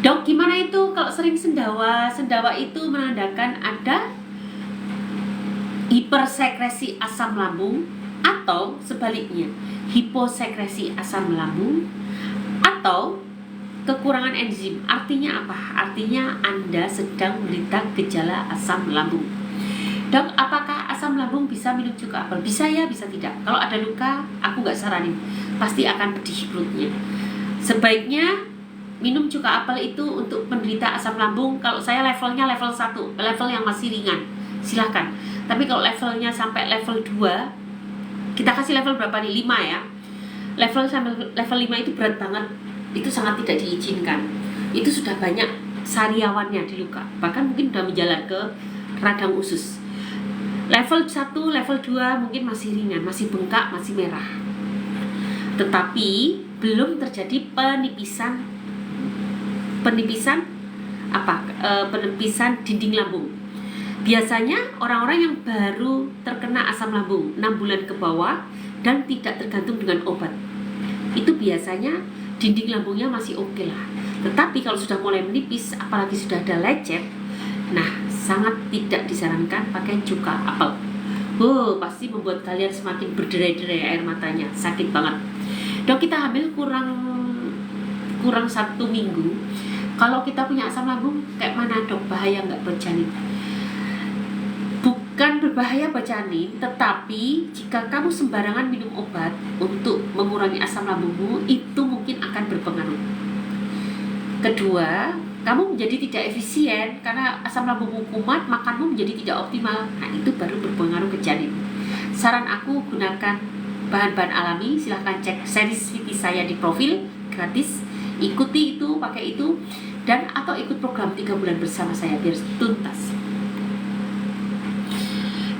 Dok, gimana itu kalau sering sendawa? Sendawa itu menandakan ada hipersekresi asam lambung, atau sebaliknya hiposekresi asam lambung, atau kekurangan enzim. Artinya apa? Artinya Anda sedang menderita gejala asam lambung. Dok, apakah asam lambung bisa minum cuka apel? Bisa ya, bisa tidak. Kalau ada luka, aku nggak saranin, pasti akan pedih perutnya. Sebaiknya minum cuka apel itu untuk penderita asam lambung. Kalau saya levelnya level 1, level yang masih ringan, silahkan. Tapi kalau levelnya sampai level 2, kita kasih level berapa nih? 5 ya. Level sampai level 5 itu berat banget, itu sangat tidak diizinkan. Itu sudah banyak sariawannya di luka, bahkan mungkin sudah menjalar ke radang usus. Level 1, level 2 mungkin masih ringan, masih bengkak, masih merah, tetapi belum terjadi penipisan dinding lambung. Biasanya orang-orang yang baru terkena asam lambung 6 bulan ke bawah dan tidak tergantung dengan obat, itu biasanya dinding lambungnya masih oke lah. Tetapi kalau sudah mulai menipis, apalagi sudah ada lecet, nah sangat tidak disarankan pakai cuka apel. Pasti membuat kalian semakin berderai-derai air matanya, sakit banget. Dok, kita hamil kurang 1 minggu. Kalau kita punya asam lambung, kayak mana dok? Bahaya nggak buat janin? Bukan berbahaya buat janin, tetapi jika kamu sembarangan minum obat untuk mengurangi asam lambungmu, itu mungkin akan berpengaruh. Kedua, kamu menjadi tidak efisien karena asam lambungmu kumat, makanmu menjadi tidak optimal. Nah, itu baru berpengaruh ke janin. Saran aku, gunakan bahan-bahan alami. Silahkan cek series VT saya di profil, gratis. Ikuti itu, pakai itu, dan atau ikut program 3 bulan bersama saya biar tuntas.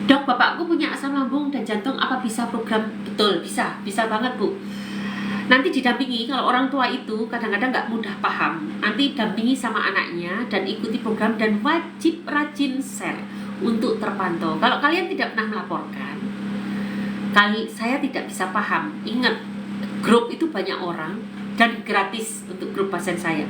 Dok, bapakku punya asam lambung dan jantung, apa bisa program? Betul, bisa banget Bu. Nanti didampingi. Kalau orang tua itu kadang-kadang nggak mudah paham, nanti dampingi sama anaknya dan ikuti program, dan wajib rajin share untuk terpantau. Kalau kalian tidak pernah melaporkan, saya tidak bisa paham. Ingat, grup itu banyak orang dan gratis untuk grup pasien saya.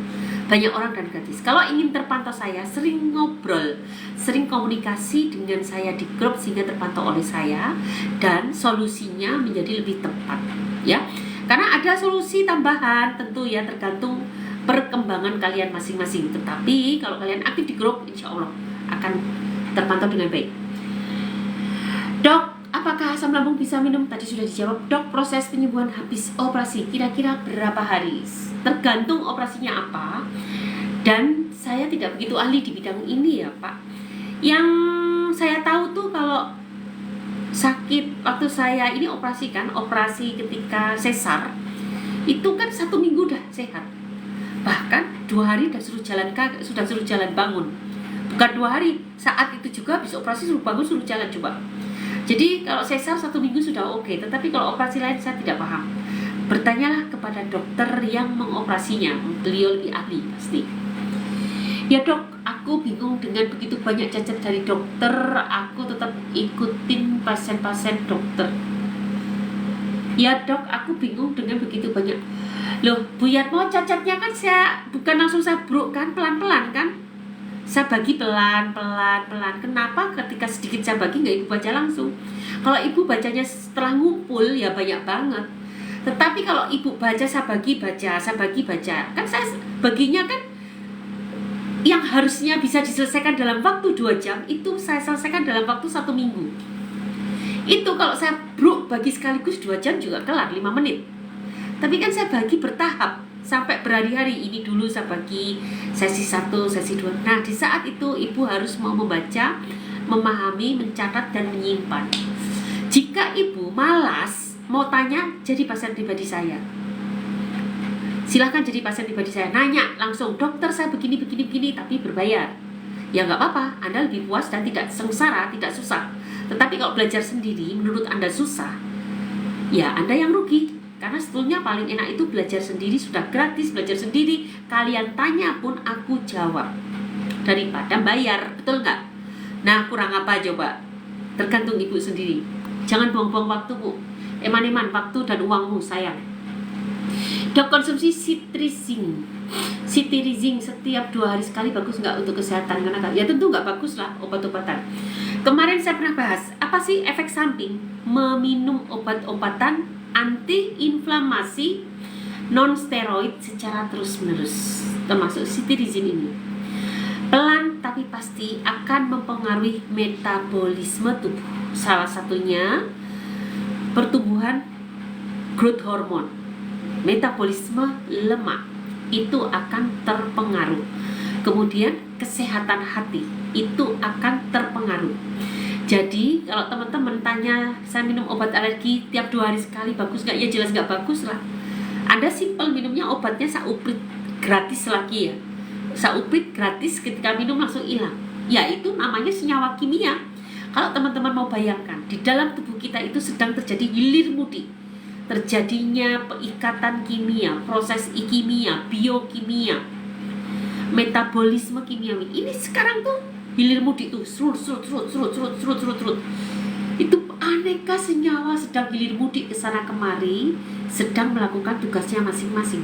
Banyak orang dan gratis. Kalau ingin terpantau saya, sering ngobrol, sering komunikasi dengan saya di grup sehingga terpantau oleh saya dan solusinya menjadi lebih tepat, ya. Karena ada solusi tambahan tentu ya, tergantung perkembangan kalian masing-masing. Tetapi kalau kalian aktif di grup, insya Allah akan terpantau dengan baik. Dok, apakah asam lambung bisa minum? Tadi sudah dijawab. Dok, proses penyembuhan habis operasi kira-kira berapa hari? Tergantung operasinya apa. Dan saya tidak begitu ahli di bidang ini ya Pak. Yang saya tahu tuh kalau sakit waktu saya ini operasi ketika sesar, itu kan 1 minggu udah sehat. Bahkan 2 hari sudah suruh jalan bangun. Bukan 2 hari, saat itu juga habis operasi suruh bangun, suruh jalan coba. Jadi kalau sesar 1 minggu sudah oke, tetapi kalau operasi lain saya tidak paham. Bertanyalah kepada dokter yang mengoperasinya, beliau lebih ahli pasti. Ya dok, aku bingung dengan begitu banyak cacat dari dokter, aku tetap ikutin pasien-pasien dokter. Ya dok, aku bingung dengan begitu banyak. Loh, Bu Yatmo, cacatnya kan saya bukan langsung saya bruk kan, pelan-pelan kan? Saya bagi pelan-pelan. Kenapa ketika sedikit saya bagi nggak ibu baca langsung? Kalau ibu bacanya setelah ngumpul ya banyak banget. Tetapi kalau ibu baca, saya bagi baca, kan saya baginya kan yang harusnya bisa diselesaikan dalam waktu 2 jam, itu saya selesaikan dalam waktu 1 minggu. Itu kalau saya bruk bagi sekaligus 2 jam juga kelar 5 menit. Tapi kan saya bagi bertahap sampai berhari-hari. Ini dulu saya bagi sesi 1, sesi 2. Nah, di saat itu ibu harus mau membaca, memahami, mencatat, dan menyimpan. Jika ibu malas mau tanya, jadi pasien pribadi saya. Silahkan jadi pasien pribadi saya, nanya langsung, dokter saya begini, tapi berbayar. Ya nggak apa-apa, Anda lebih puas dan tidak sengsara, tidak susah. Tetapi kalau belajar sendiri, menurut Anda susah, ya Anda yang rugi. Karena sebetulnya paling enak itu belajar sendiri, sudah gratis, belajar sendiri. Kalian tanya pun aku jawab, daripada bayar, betul nggak? Nah, kurang apa coba? Tergantung ibu sendiri. Jangan buang-buang waktu, Bu. Eman-eman waktu dan uangmu, sayang. Dok, konsumsi cetirizine setiap 2 hari sekali bagus nggak untuk kesehatan? Karena ya tentu nggak bagus lah obat-obatan. Kemarin saya pernah bahas, apa sih efek samping meminum obat-obatan anti-inflamasi non-steroid secara terus-menerus, termasuk cetirizine ini. Pelan tapi pasti akan mempengaruhi metabolisme tubuh. Salah satunya pertumbuhan growth hormone. Metabolisme lemak itu akan terpengaruh. Kemudian kesehatan hati itu akan terpengaruh. Jadi kalau teman-teman tanya, saya minum obat alergi tiap 2 hari sekali bagus nggak? Ya jelas nggak bagus lah. Anda simpel minumnya obatnya sauprit gratis lagi ya. Sauprit gratis ketika minum langsung hilang. Ya itu namanya senyawa kimia. Kalau teman-teman mau bayangkan, di dalam tubuh kita itu sedang terjadi hilir mudik. Terjadinya peikatan kimia, proses kimia, biokimia, metabolisme kimiawi. Ini sekarang tuh hilir mudik tuh, serut. Itu aneka senyawa sedang hilir mudik ke sana kemari, sedang melakukan tugasnya masing-masing.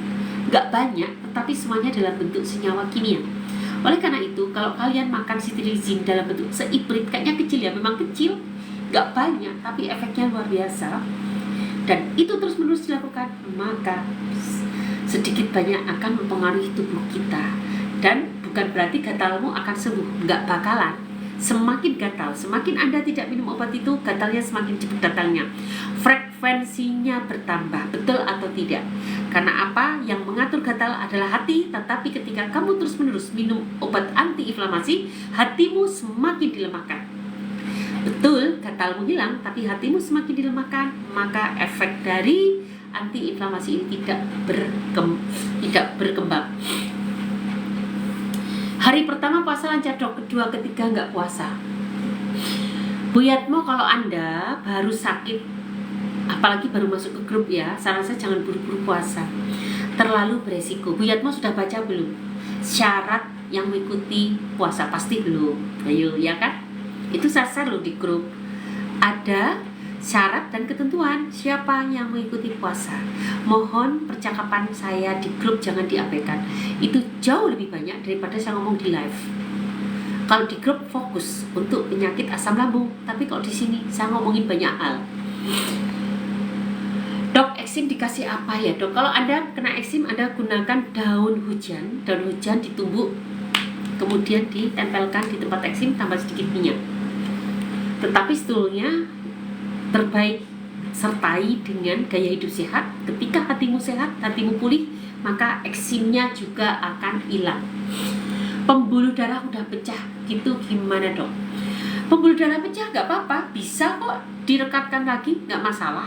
Gak banyak, tetapi semuanya dalam bentuk senyawa kimia. Oleh karena itu, kalau kalian makan cetirizine dalam bentuk seiprit, kayaknya kecil ya, memang kecil, gak banyak, tapi efeknya luar biasa. Dan itu terus-menerus dilakukan, maka sedikit banyak akan mempengaruhi tubuh kita. Dan bukan berarti gatalmu akan sembuh, nggak bakalan. Semakin gatal, semakin Anda tidak minum obat itu, gatalnya semakin cepat datangnya. Frekuensinya bertambah, betul atau tidak? Karena apa? Yang mengatur gatal adalah hati, tetapi ketika kamu terus-menerus minum obat anti-inflamasi, hatimu semakin dilemahkan. Betul, gatalmu hilang, tapi hatimu semakin dilemahkan, maka efek dari anti-inflamasi ini tidak berkembang. Hari pertama puasa lancar, Dok. Kedua, ketiga nggak puasa. Bu Yatmo, kalau Anda baru sakit, apalagi baru masuk ke grup ya, saran saya jangan buru-buru puasa. Terlalu beresiko. Bu Yatmo sudah baca belum? Syarat yang mengikuti puasa pasti belum. Ayo, ya kan? Itu sasar loh di grup. Ada syarat dan ketentuan siapa yang mengikuti puasa. Mohon percakapan saya di grup jangan diabaikan. Itu jauh lebih banyak daripada saya ngomong di live. Kalau di grup fokus untuk penyakit asam lambung, tapi kalau di sini saya ngomongin banyak hal. Dok, eksim dikasih apa ya, Dok? Kalau Anda kena eksim, Anda gunakan daun hujan. Daun hujan ditumbuk, kemudian ditempelkan di tempat eksim, tambah sedikit minyak. Tetapi sebetulnya terbaik sertai dengan gaya hidup sehat. Ketika hatimu sehat, hatimu pulih, maka eksimnya juga akan hilang. Pembuluh darah udah pecah, gitu gimana, Dok? Pembuluh darah pecah gak apa-apa, bisa kok direkatkan lagi, gak masalah.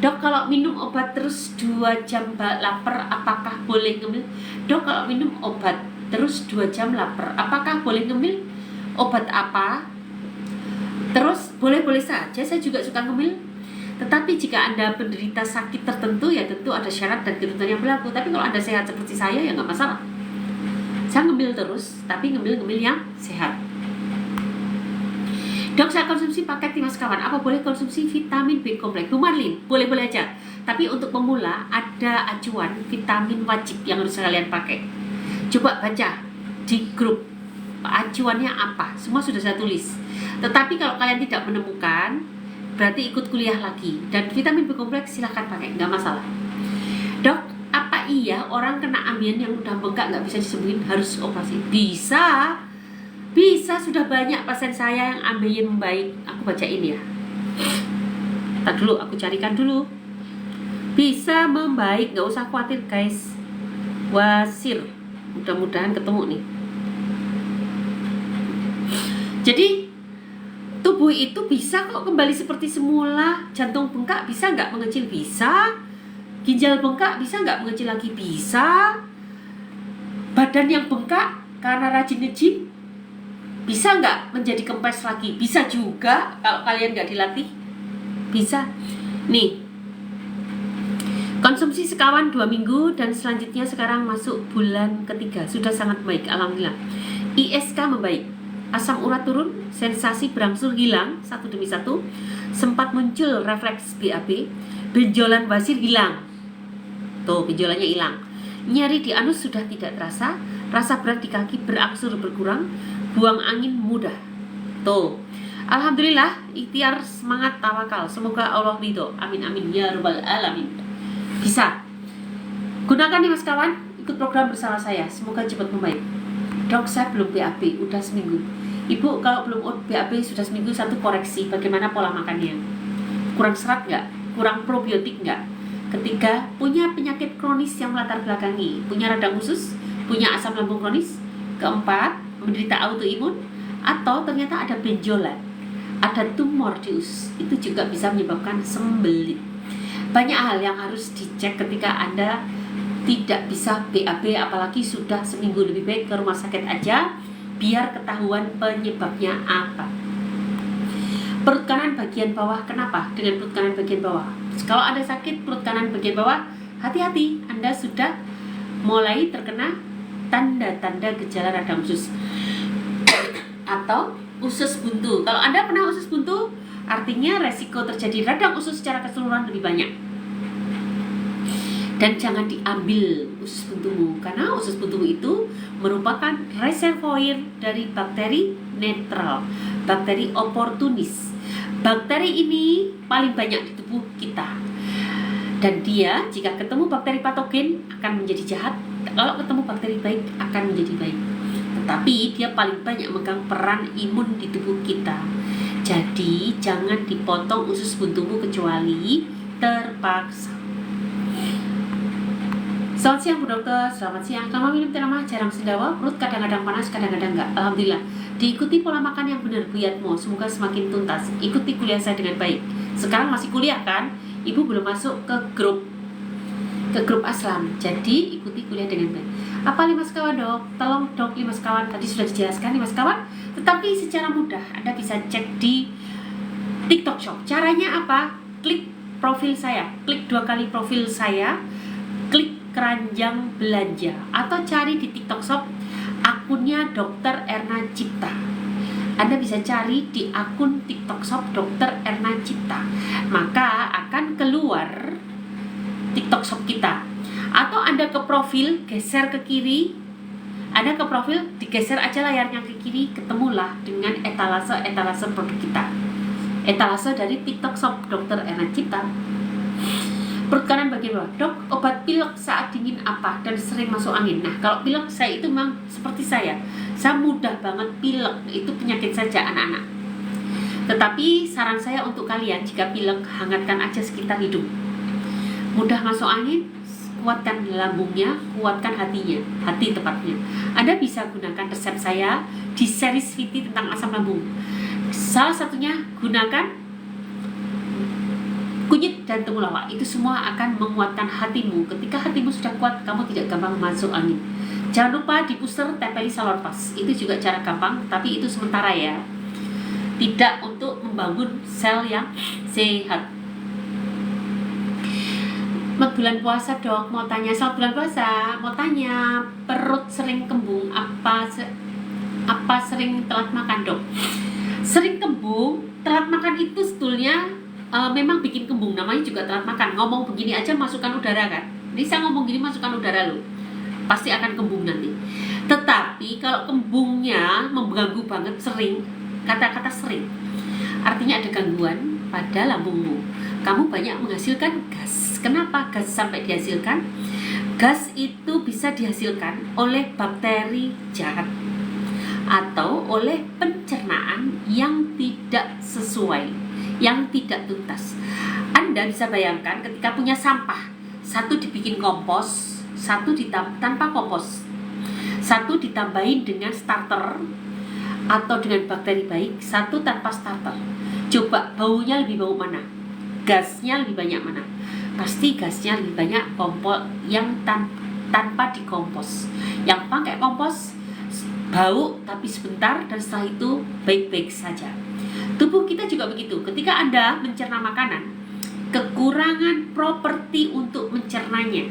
Dok, kalau minum obat terus 2 jam lapar, apakah boleh ngemil? Dok, kalau minum obat terus 2 jam lapar, apakah boleh ngemil? Obat apa? Terus boleh-boleh saja, saya juga suka ngemil. Tetapi jika Anda penderita sakit tertentu, ya tentu ada syarat dan ketentuan yang berlaku. Tapi kalau Anda sehat seperti saya, ya nggak masalah. Saya ngemil terus, tapi ngemil yang sehat. Dok, saya konsumsi paket 5 sekawan, apa boleh konsumsi vitamin B kompleks? Bu Marlin, boleh-boleh aja. Tapi untuk pemula, ada acuan vitamin wajib yang harus kalian pakai. Coba baca di grup. Acuannya apa? Semua sudah saya tulis. Tetapi kalau kalian tidak menemukan, berarti ikut kuliah lagi. Dan vitamin B kompleks silahkan pakai, nggak masalah. Dok, apa iya orang kena ambeien yang udah bengkak nggak bisa disembuhin harus operasi? Bisa, sudah banyak pasien saya yang ambeien membaik. Aku bacain ya. Ntar dulu, aku carikan dulu. Bisa membaik, nggak usah khawatir guys. Wasir, mudah-mudahan ketemu nih. Jadi tubuh itu bisa kok kembali seperti semula. Jantung bengkak bisa nggak mengecil? Bisa. Ginjal bengkak bisa nggak mengecil lagi? Bisa. Badan yang bengkak karena rajin nge-gym bisa nggak menjadi kempes lagi? Bisa juga kalau kalian nggak dilatih. Bisa. Nih, konsumsi sekawan 2 minggu dan selanjutnya sekarang masuk bulan ketiga. Sudah sangat baik, alhamdulillah. ISK membaik, asam urat turun, sensasi berangsur hilang satu demi satu, sempat muncul refleks BAB, benjolan wasir hilang. Tuh, benjolannya hilang. Nyeri di anus sudah tidak terasa, rasa berat di kaki berangsur berkurang, buang angin mudah. Tuh, alhamdulillah, ikhtiar, semangat, tawakal. Semoga Allah ridho. Amin amin ya rabbal alamin. Bisa. Gunakan nih mas kawan, ikut program bersama saya. Semoga cepat membaik. Dok, saya belum BAB, udah seminggu. Ibu, kalau belum BAB sudah seminggu, satu koreksi bagaimana pola makannya. Kurang serat nggak? Kurang probiotik nggak? Ketiga, punya penyakit kronis yang melatar belakangi, punya radang usus, punya asam lambung kronis. Keempat, menderita autoimun, atau ternyata ada benjolan, ada tumor di usus. Itu juga bisa menyebabkan sembelit. Banyak hal yang harus dicek ketika Anda tidak bisa BAB, apalagi sudah seminggu. Lebih baik ke rumah sakit aja biar ketahuan penyebabnya apa. Perut kanan bagian bawah, kenapa dengan perut kanan bagian bawah? Kalau Anda sakit perut kanan bagian bawah, hati-hati, Anda sudah mulai terkena tanda-tanda gejala radang usus atau usus buntu. Kalau Anda pernah usus buntu, artinya resiko terjadi radang usus secara keseluruhan lebih banyak. Dan jangan diambil usus buntumu, karena usus buntumu itu merupakan reservoir dari bakteri netral, bakteri oportunis. Bakteri ini paling banyak di tubuh kita, dan dia jika ketemu bakteri patogen akan menjadi jahat, kalau ketemu bakteri baik akan menjadi baik. Tetapi dia paling banyak memegang peran imun di tubuh kita. Jadi jangan dipotong usus buntumu kecuali terpaksa. Selamat siang Bu Dokter, selamat siang. Lama minum teh lama, jarang sendawa, perut kadang-kadang panas, kadang-kadang enggak. Alhamdulillah. Diikuti pola makan yang benar Bu Yatmo, semoga semakin tuntas. Ikuti kuliah saya dengan baik. Sekarang masih kuliah kan? Ibu belum masuk ke grup Aslam. Jadi ikuti kuliah dengan baik. Apa 5 sekawan dok? Tolong dok 5 sekawan. Tadi sudah dijelaskan 5 sekawan, tetapi secara mudah Anda bisa cek di TikTok Shop. Caranya apa? Klik profil saya, klik 2 kali profil saya, klik keranjang belanja, atau cari di TikTok Shop akunnya Dr. Erna Cipta. Anda bisa cari di akun TikTok Shop Dr. Erna Cipta, maka akan keluar TikTok Shop kita. Atau Anda ke profil, geser ke kiri, Anda ke profil, digeser aja layarnya ke kiri, ketemulah dengan etalase produk kita. Etalase dari TikTok Shop Dr. Erna Cipta. Perut kanan bagian bawah, dok, obat pilek saat dingin apa dan sering masuk angin. Nah, kalau pilek saya itu memang seperti saya mudah banget pilek, itu penyakit saja anak-anak. Tetapi saran saya untuk kalian, jika pilek, hangatkan aja sekitar hidung. Mudah masuk angin, kuatkan lambungnya, kuatkan hatinya, hati tepatnya. Anda bisa gunakan resep saya di series VT tentang asam lambung. Salah satunya gunakan kunyit dan temulawak. Itu semua akan menguatkan hatimu. Ketika hatimu sudah kuat, kamu tidak gampang masuk angin. Jangan lupa di booster tempeli salonpas. Itu juga cara gampang, tapi itu sementara ya. Tidak untuk membangun sel yang sehat. Bulan puasa dok, mau tanya soal bulan puasa, mau tanya perut sering kembung, apa sering telat makan dok? Sering kembung, telat makan itu sebetulnya memang bikin kembung, namanya juga telat makan. Ngomong begini aja masukkan udara kan. Ini saya ngomong gini masukkan udara loh, pasti akan kembung nanti. Tetapi kalau kembungnya mengganggu banget, sering, kata-kata sering, artinya ada gangguan pada lambungmu. Kamu banyak menghasilkan gas. Kenapa gas sampai dihasilkan? Gas itu bisa dihasilkan oleh bakteri jahat atau oleh pencernaan yang tidak sesuai, yang tidak tuntas. Anda bisa bayangkan ketika punya sampah, satu dibikin kompos, satu tanpa kompos, satu ditambahin dengan starter atau dengan bakteri baik, satu tanpa starter. Coba baunya lebih bau mana? Gasnya lebih banyak mana? Pasti gasnya lebih banyak kompos yang tanpa dikompos. Yang pakai kompos bau tapi sebentar, dan setelah itu baik-baik saja. Tubuh kita juga begitu. Ketika Anda mencerna makanan, kekurangan properti untuk mencernanya,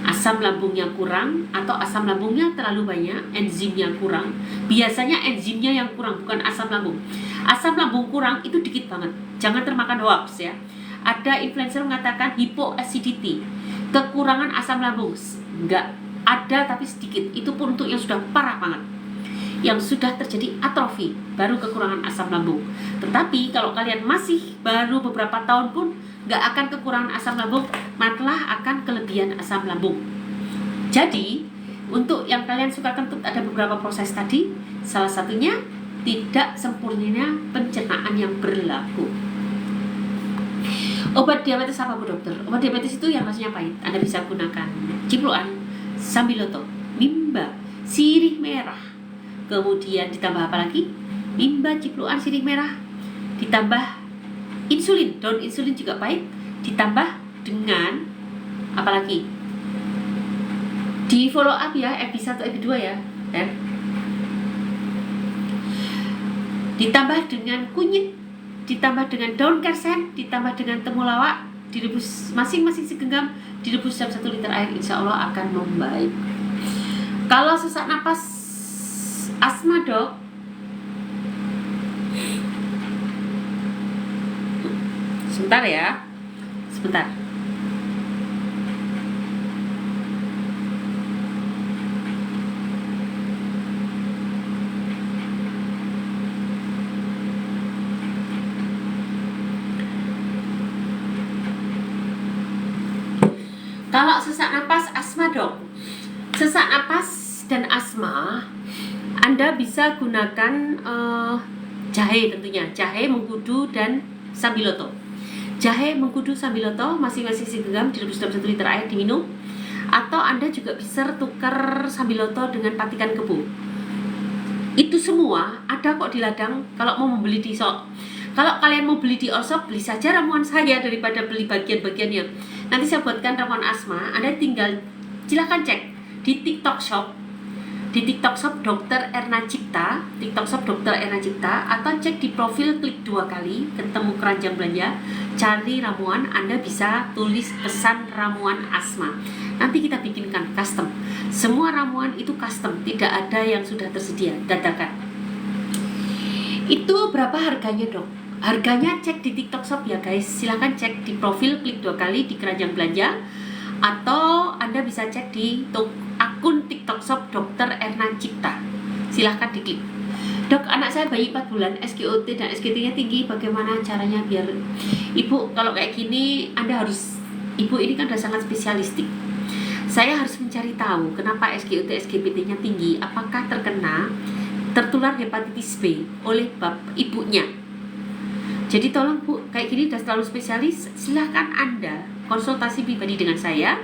asam lambungnya kurang atau asam lambungnya terlalu banyak, enzimnya kurang. Biasanya enzimnya yang kurang, bukan asam lambung. Asam lambung kurang itu dikit banget. Jangan termakan hoax ya. Ada influencer mengatakan hypoacidity, kekurangan asam lambung. Enggak, ada tapi sedikit. Itu pun untuk yang sudah parah banget, yang sudah terjadi atrofi, baru kekurangan asam lambung. Tetapi kalau kalian masih baru beberapa tahun pun nggak akan kekurangan asam lambung, malah akan kelebihan asam lambung. Jadi untuk yang kalian suka kentut ada beberapa proses tadi. Salah satunya tidak sempurnanya pencernaan yang berlaku. Obat diabetes apa Bu Dokter? Obat diabetes itu yang rasanya pahit. Anda bisa gunakan cipluan, sambiloto, mimba, sirih merah. Kemudian ditambah apa lagi? Mimba, cipluan, sirih merah, ditambah insulin, daun insulin juga pahit, ditambah dengan apa lagi? Di follow up ya, EP1 EP2 ya. Ditambah dengan kunyit, ditambah dengan daun kersen, ditambah dengan temulawak, direbus masing-masing segenggam, direbus dalam 1 liter air, insya Allah akan membaik. Kalau sesak napas asma Dok, sebentar ya, sebentar. Kalau sesak napas asma Dok, sesak napas dan asma, Anda bisa gunakan jahe tentunya, jahe, mengkudu, dan sambiloto. Jahe, mengkudu, sambiloto masing-masing segenggam, direbus dalam 1 liter air, diminum. Atau Anda juga bisa tukar sambiloto dengan patikan kebo. Itu semua ada kok di ladang. Kalau mau membeli di shop, kalau kalian mau beli di all-shop, beli saja ramuan saya daripada beli bagian-bagiannya. Nanti saya buatkan ramuan asma. Anda tinggal silahkan cek di TikTok Shop, di TikTok Shop Dr. Erna Cipta, TikTok Shop Dr. Erna Cipta, atau cek di profil, klik 2 kali, ketemu keranjang belanja, cari ramuan, Anda bisa tulis pesan ramuan asma. Nanti kita bikinkan custom. Semua ramuan itu custom, tidak ada yang sudah tersedia, dadakan. Itu berapa harganya Dok? Harganya cek di TikTok Shop ya guys. Silahkan cek di profil, klik 2 kali di keranjang belanja, atau Anda bisa cek di akun TikTok Shop Dr. Erna Cipta. Silahkan diklik. Dok, anak saya bayi 4 bulan, SGOT dan SGT-nya tinggi, bagaimana caranya biar Ibu, kalau kayak gini Anda harus, Ibu ini kan udah sangat spesialistik. Saya harus mencari tahu kenapa SGOT SGPT-nya tinggi, apakah tertular hepatitis B oleh ibunya. Jadi tolong Bu, kayak gini udah terlalu spesialis, silahkan Anda konsultasi pribadi dengan saya,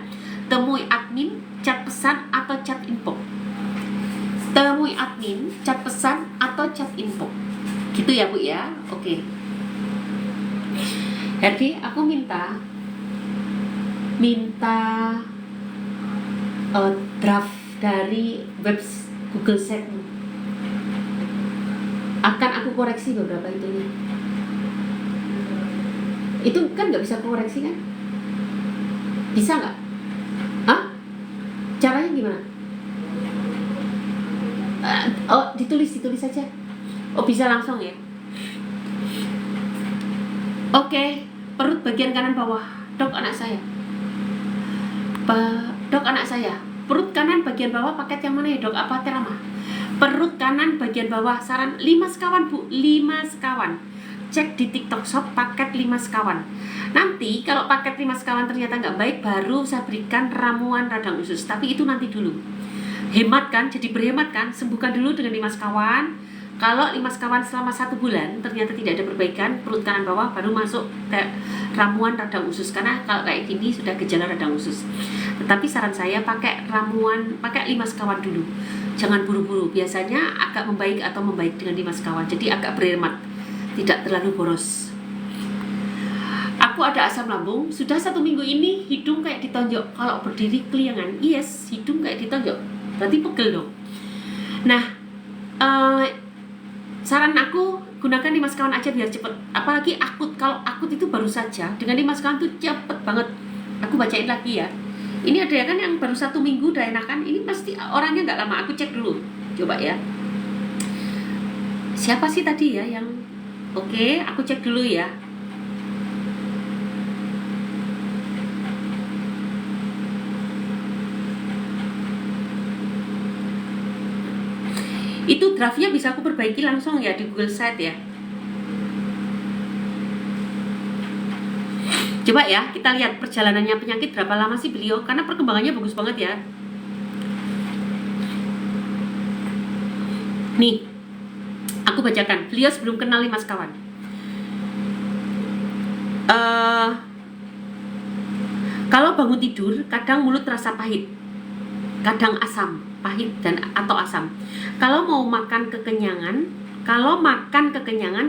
temui admin, chat pesan atau chat info. Temui admin, chat pesan atau chat info. Gitu ya Bu ya. Oke. Herdi, aku minta draft dari web Google Sheet. Akan aku koreksi beberapa itunya. Itu kan nggak bisa koreksi kan? Bisa nggak? Hah? Caranya gimana? Ditulis saja. Oh, bisa langsung ya? Oke, perut bagian kanan bawah. Dok, anak saya. Dok, anak saya. Perut kanan bagian bawah paket yang mana ya Dok? Apa Terama? Perut kanan bagian bawah, saran 5 sekawan Bu, 5 sekawan. Cek di TikTok Shop paket 5 sekawan. Nanti kalau paket 5 sekawan ternyata nggak baik, baru saya berikan ramuan radang usus. Tapi itu nanti dulu. Hemat kan, jadi berhemat kan. Sembuhkan dulu dengan 5 sekawan. Kalau 5 sekawan selama 1 bulan ternyata tidak ada perbaikan perut kanan bawah, baru masuk ramuan radang usus, karena kalau kayak gini sudah gejala radang usus. Tetapi saran saya pakai ramuan, pakai 5 sekawan dulu, jangan buru-buru. Biasanya agak membaik atau membaik dengan 5 sekawan, jadi agak berhemat, tidak terlalu boros. Aku ada asam lambung, sudah 1 minggu ini hidung kayak ditonjok. Kalau berdiri keliangan, yes, hidung kayak ditonjok, berarti pegel dong. Nah, saran aku gunakan 5 sekawan aja biar cepet. Apalagi akut, kalau akut itu baru saja dengan 5 sekawan tuh cepet banget. Aku bacain lagi ya. Ini ada ya kan yang baru 1 minggu udah enakan. Ini pasti orangnya nggak lama. Aku cek dulu, coba ya. Siapa sih tadi ya yang oke, aku cek dulu ya. Itu draftnya bisa aku perbaiki langsung ya di Google Site ya. Coba ya, kita lihat perjalanannya penyakit berapa lama sih beliau, karena perkembangannya bagus banget ya. Nih, aku bacakan. Beliau sebelum kenal 5 sekawan. Kalau bangun tidur, kadang mulut terasa pahit, kadang asam, pahit dan atau asam. Kalau makan kekenyangan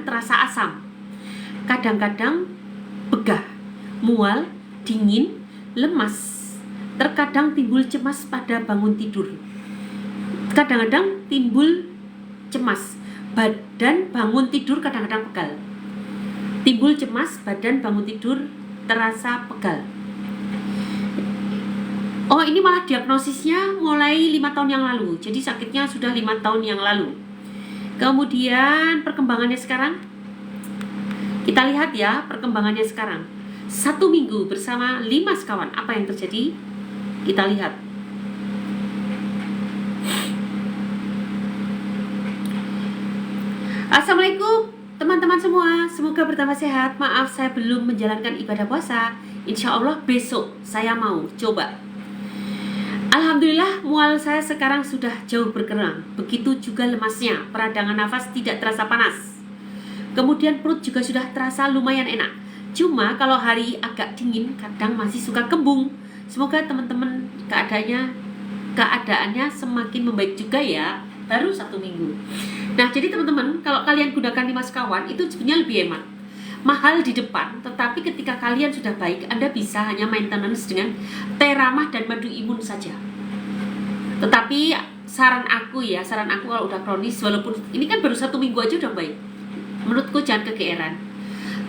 terasa asam. Kadang-kadang begah, mual, dingin, lemas. Terkadang timbul cemas pada bangun tidur. Kadang-kadang timbul cemas, badan bangun tidur kadang-kadang pegal. Timbul cemas, badan bangun tidur terasa pegal. Oh, ini malah diagnosisnya mulai 5 tahun yang lalu. Jadi sakitnya sudah 5 tahun yang lalu. Kemudian perkembangannya sekarang, kita lihat ya perkembangannya sekarang. 1 minggu bersama 5 sekawan, apa yang terjadi? Kita lihat. Assalamualaikum teman-teman semua, semoga bertambah sehat. Maaf saya belum menjalankan ibadah puasa. Insya Allah besok saya mau coba. Alhamdulillah mual saya sekarang sudah jauh berkurang. Begitu juga lemasnya, peradangan nafas tidak terasa panas. Kemudian perut juga sudah terasa lumayan enak. Cuma kalau hari agak dingin kadang masih suka kembung. Semoga teman-teman keadaannya semakin membaik juga ya. Baru 1 minggu. Nah, jadi teman-teman, kalau kalian gunakan 5 sekawan itu sebenarnya lebih hemat. Mahal di depan, tetapi ketika kalian sudah baik, Anda bisa hanya maintenance dengan teh ramah dan madu imun saja. Tetapi saran aku kalau udah kronis, walaupun ini kan baru 1 minggu aja udah baik, menurutku jangan kegeeran.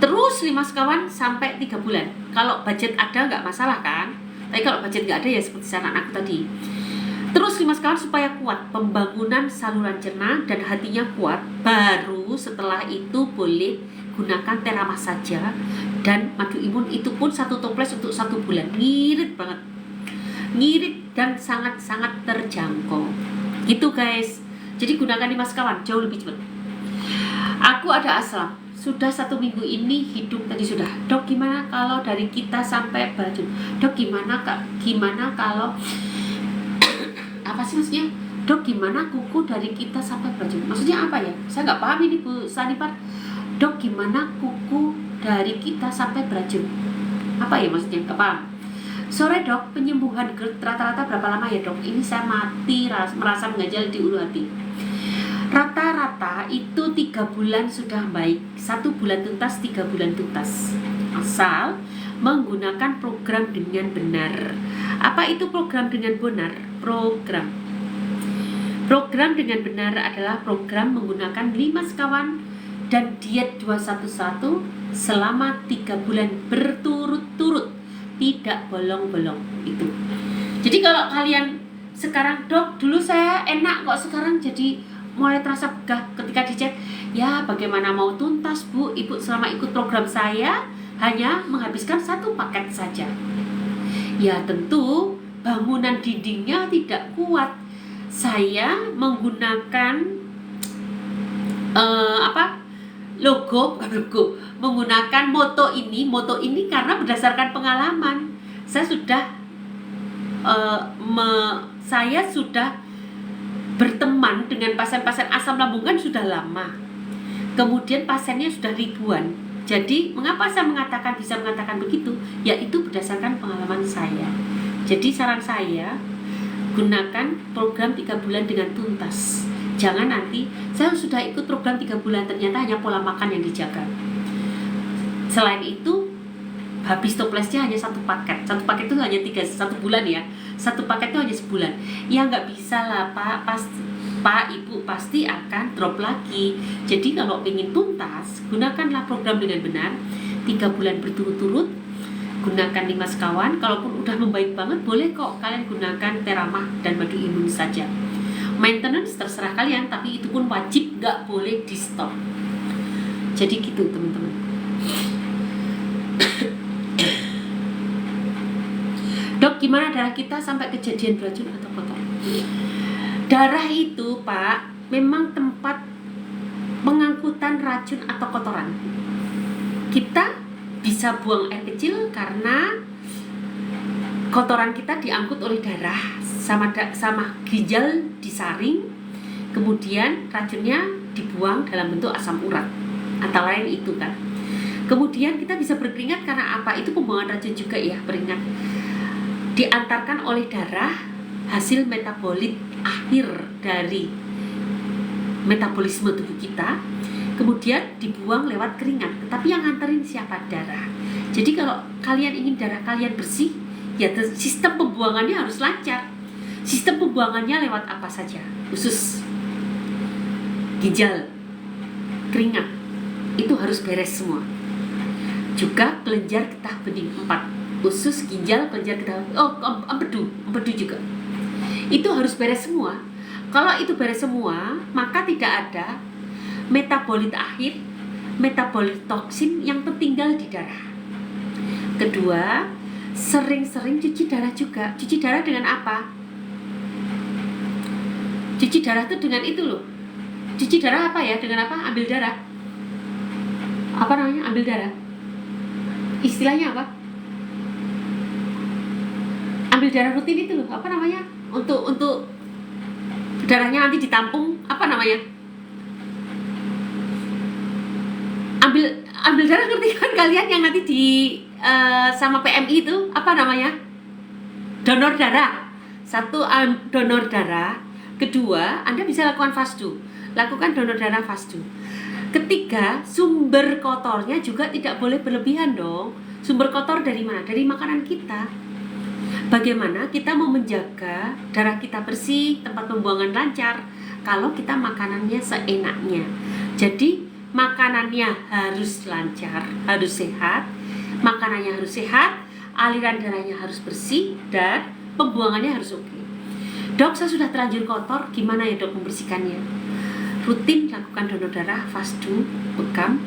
Terus 5 sekawan sampai 3 bulan. Kalau budget ada nggak masalah kan? Tapi kalau budget nggak ada ya seperti saran aku tadi. Terus 5 sekawan supaya kuat pembangunan saluran cerna dan hatinya kuat. Baru setelah itu boleh gunakan teh ramah saja, dan madu imun itu pun 1 toples untuk 1 bulan. Ngirit banget, ngirit dan sangat-sangat terjangkau gitu guys. Jadi gunakan 5 sekawan, jauh lebih cepat. Aku ada asam, sudah 1 minggu ini hidung tadi sudah. Dok, gimana kalau dari kita sampai baju? Dok, gimana kalau apa sih maksudnya? Dok, gimana kuku dari kita sampai baju? Maksudnya apa ya? Saya nggak paham ini Bu Sanipar. Dok, gimana kuku dari kita sampai beracun? Apa ya maksudnya? Nggak paham. Sore dok, penyembuhan GERD rata-rata berapa lama ya dok? Ini saya merasa mengganjal di ulu hati. Rata-rata itu 3 bulan sudah baik, 1 bulan tuntas, 3 bulan tuntas. Asal menggunakan program dengan benar. Apa itu program dengan benar? Program dengan benar adalah program menggunakan 5 sekawan dan diet 211 selama 3 bulan berturut-turut, tidak bolong-bolong itu. Jadi kalau kalian sekarang, dok dulu saya enak kok sekarang jadi mulai terasa begah, ketika dicek, ya bagaimana mau tuntas Bu, ibu selama ikut program saya hanya menghabiskan 1 paket saja. Ya tentu bangunan dindingnya tidak kuat. Saya menggunakan menggunakan moto ini karena berdasarkan pengalaman. Saya sudah berteman dengan pasien-pasien asam lambung kan sudah lama. Kemudian pasiennya sudah ribuan. Jadi mengapa saya bisa mengatakan begitu? Yaitu berdasarkan pengalaman saya. Jadi saran saya, gunakan program 3 bulan dengan tuntas. Jangan nanti saya sudah ikut program 3 bulan ternyata hanya pola makan yang dijaga. Selain itu habis toplesnya hanya satu paket itu hanya 1 bulan ya, satu paket itu hanya sebulan. Ya nggak bisa lah Pak Ibu pasti akan drop lagi. Jadi kalau ingin tuntas, gunakanlah program dengan benar 3 bulan berturut-turut. Gunakan 5 sekawan. Kalaupun udah membaik banget, boleh kok kalian gunakan Teramah dan madu imun saja. Maintenance terserah kalian, tapi itu pun wajib, gak boleh di stop. Jadi gitu teman-teman. Dok, gimana darah kita sampai kejadian beracun atau kotor? Darah itu Pak memang tempat pengangkutan racun atau kotoran. Kita bisa buang air kecil karena kotoran kita diangkut oleh darah sama ginjal disaring, kemudian racunnya dibuang dalam bentuk asam urat, antara lain itu kan. Kemudian kita bisa berkeringat karena apa? Itu pembuangan racun juga ya, beringat. Diantarkan oleh darah hasil metabolit akhir dari metabolisme tubuh kita, kemudian dibuang lewat keringat. Tapi yang nganterin siapa? Darah. Jadi kalau kalian ingin darah kalian bersih, ya sistem pembuangannya harus lancar. Sistem pembuangannya lewat apa saja? Usus, ginjal, keringat, itu harus beres semua. Juga kelenjar getah bening 4, usus, ginjal, kelenjar getah, empedu juga. Itu harus beres semua. Kalau itu beres semua, maka tidak ada metabolit akhir, metabolit toksin yang tertinggal di darah. Kedua, sering-sering cuci darah juga. Cuci darah dengan apa? Cuci darah itu dengan itu loh. Cuci darah apa ya? Dengan apa? Ambil darah. Apa namanya? Ambil darah. Istilahnya apa? Ambil darah rutin itu loh. Apa namanya? Untuk darahnya nanti ditampung, apa namanya? Ambil darah, ngerti kan kalian yang nanti di sama PMI itu apa namanya? Donor darah. Satu, donor darah. Kedua, Anda bisa lakukan FASDU. Lakukan donor darah FASDU. Ketiga, sumber kotornya juga tidak boleh berlebihan dong. Sumber kotor dari mana? Dari makanan kita. Bagaimana kita mau menjaga darah kita bersih, tempat pembuangan lancar, kalau kita makanannya seenaknya. Jadi makanannya harus lancar, harus sehat, makanannya harus sehat, aliran darahnya harus bersih, dan pembuangannya harus oke. Dok, saya sudah terlanjur kotor, gimana ya dok membersihkannya? Rutin lakukan donor darah, FASDU, bekam,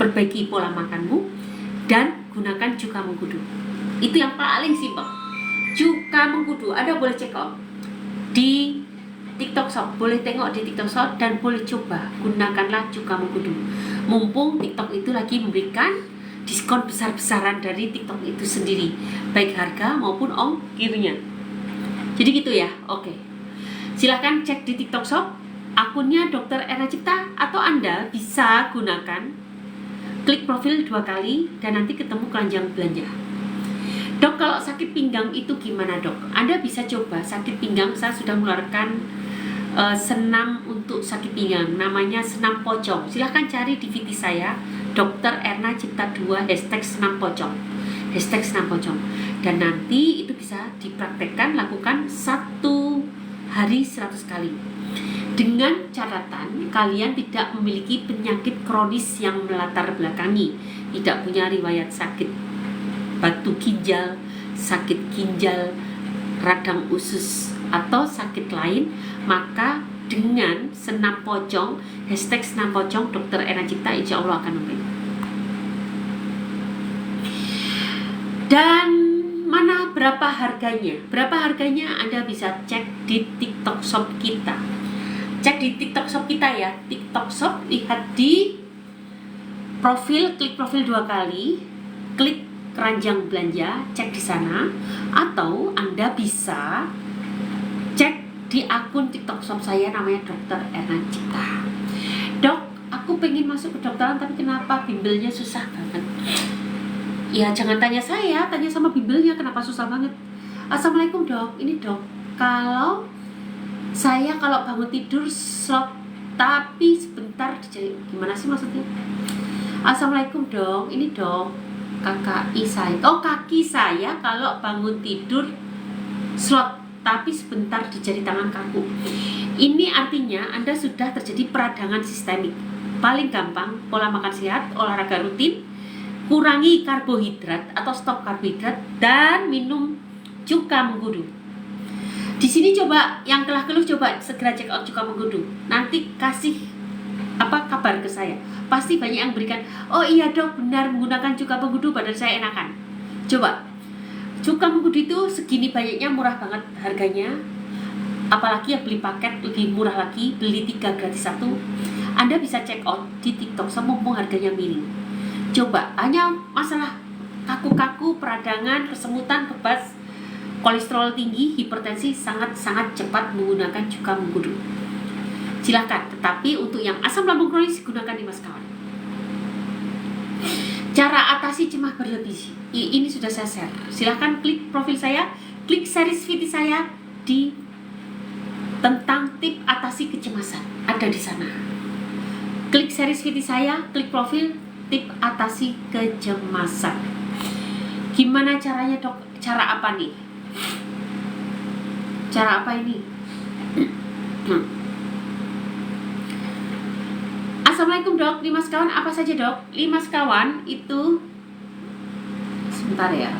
perbaiki pola makanmu, dan gunakan cuka mengkudu. Itu yang paling simpel. Cuka mengkudu, Anda boleh cek out di TikTok Shop, boleh tengok di TikTok Shop dan boleh coba gunakanlah cuka mengkudu. Mumpung TikTok itu lagi memberikan diskon besar-besaran dari TikTok itu sendiri, baik harga maupun ongkirnya. Jadi gitu ya. Oke. Silahkan cek di TikTok Shop akunnya Dr. Erna Cipta, atau Anda bisa gunakan klik profil 2 kali dan nanti ketemu keranjang belanja. Dok, kalau sakit pinggang itu gimana dok? Anda bisa coba sakit pinggang. Saya sudah mengeluarkan senam untuk sakit pinggang, namanya senam pocong. Silahkan cari di VT saya, Dr. Erna Cipta 2 #senam pocong, #senam pocong. Dan nanti itu bisa dipraktekkan, lakukan 1 hari 100 kali. Dengan catatan kalian tidak memiliki penyakit kronis yang melatar belakangi, tidak punya riwayat sakit batu ginjal, sakit ginjal, radang usus, atau sakit lain, maka dengan senam pocong, #senam pocong Dr. Erna Cipta, insya Allah akan membaik. Dan mana berapa harganya? Berapa harganya Anda bisa cek di TikTok Shop kita. Cek di TikTok Shop kita ya. TikTok Shop, lihat di profil, klik profil 2 kali, klik keranjang belanja, cek di sana. Atau Anda bisa cek di akun TikTok Shop saya, namanya Dr. Erna Cipta. Dok, aku pengen masuk kedokteran tapi kenapa bimbelnya susah banget. Ya jangan tanya saya, tanya sama bimbelnya kenapa susah banget. Assalamualaikum dok, ini dok, kalau saya bangun tidur slot tapi sebentar dijari, gimana sih maksudnya? Assalamualaikum dok, ini dok, kaki saya kalau bangun tidur slot tapi sebentar di jari tangan kaku. Ini artinya Anda sudah terjadi peradangan sistemik. Paling gampang, pola makan sehat, olahraga rutin, kurangi karbohidrat atau stop karbohidrat, dan minum cuka mengkudu. Di sini coba yang telah keluh coba segera check out cuka mengkudu. Nanti kasih kabar ke saya. Pasti banyak yang berikan, oh iya dok, benar menggunakan cuka mengkudu badan saya enakan. Coba cuka mengkudu itu segini banyaknya, murah banget harganya. Apalagi yang beli paket lebih murah lagi, beli 3 gratis 1. Anda bisa check out di TikTok, mumpung harganya miring. Coba, hanya masalah kaku-kaku, peradangan, kesemutan, kebas, kolesterol tinggi, hipertensi, sangat-sangat cepat menggunakan cuka mengkudu. Silakan, tetapi untuk yang asam lambung kronis gunakan nih mas kawan. Cara atasi cemas berlebih ini sudah saya share. Silahkan klik profil saya, klik series video saya di tentang tip atasi kecemasan, ada di sana. Klik series video saya, klik profil tip atasi kecemasan. Gimana caranya dok? Cara apa nih? Cara apa ini? Assalamualaikum dok, 5 sekawan apa saja dok? 5 sekawan itu sebentar ya.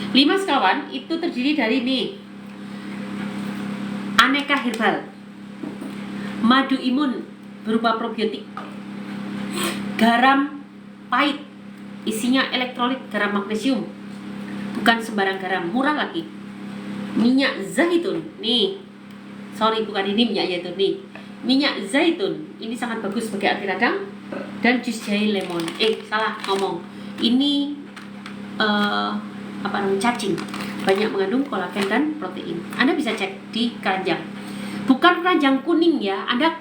Lima sekawan itu terdiri dari nih, aneka herbal, madu imun berupa probiotik, garam pahit isinya elektrolit, garam magnesium, bukan sembarang garam, murah lagi. Minyak zaitun nih, bukan ini minyak zaitun nih, minyak zaitun ini sangat bagus sebagai anti radang, dan jus jahe lemon. Salah ngomong, ini cacing, banyak mengandung kolagen dan protein. Anda bisa cek di keranjang, bukan keranjang kuning ya, Anda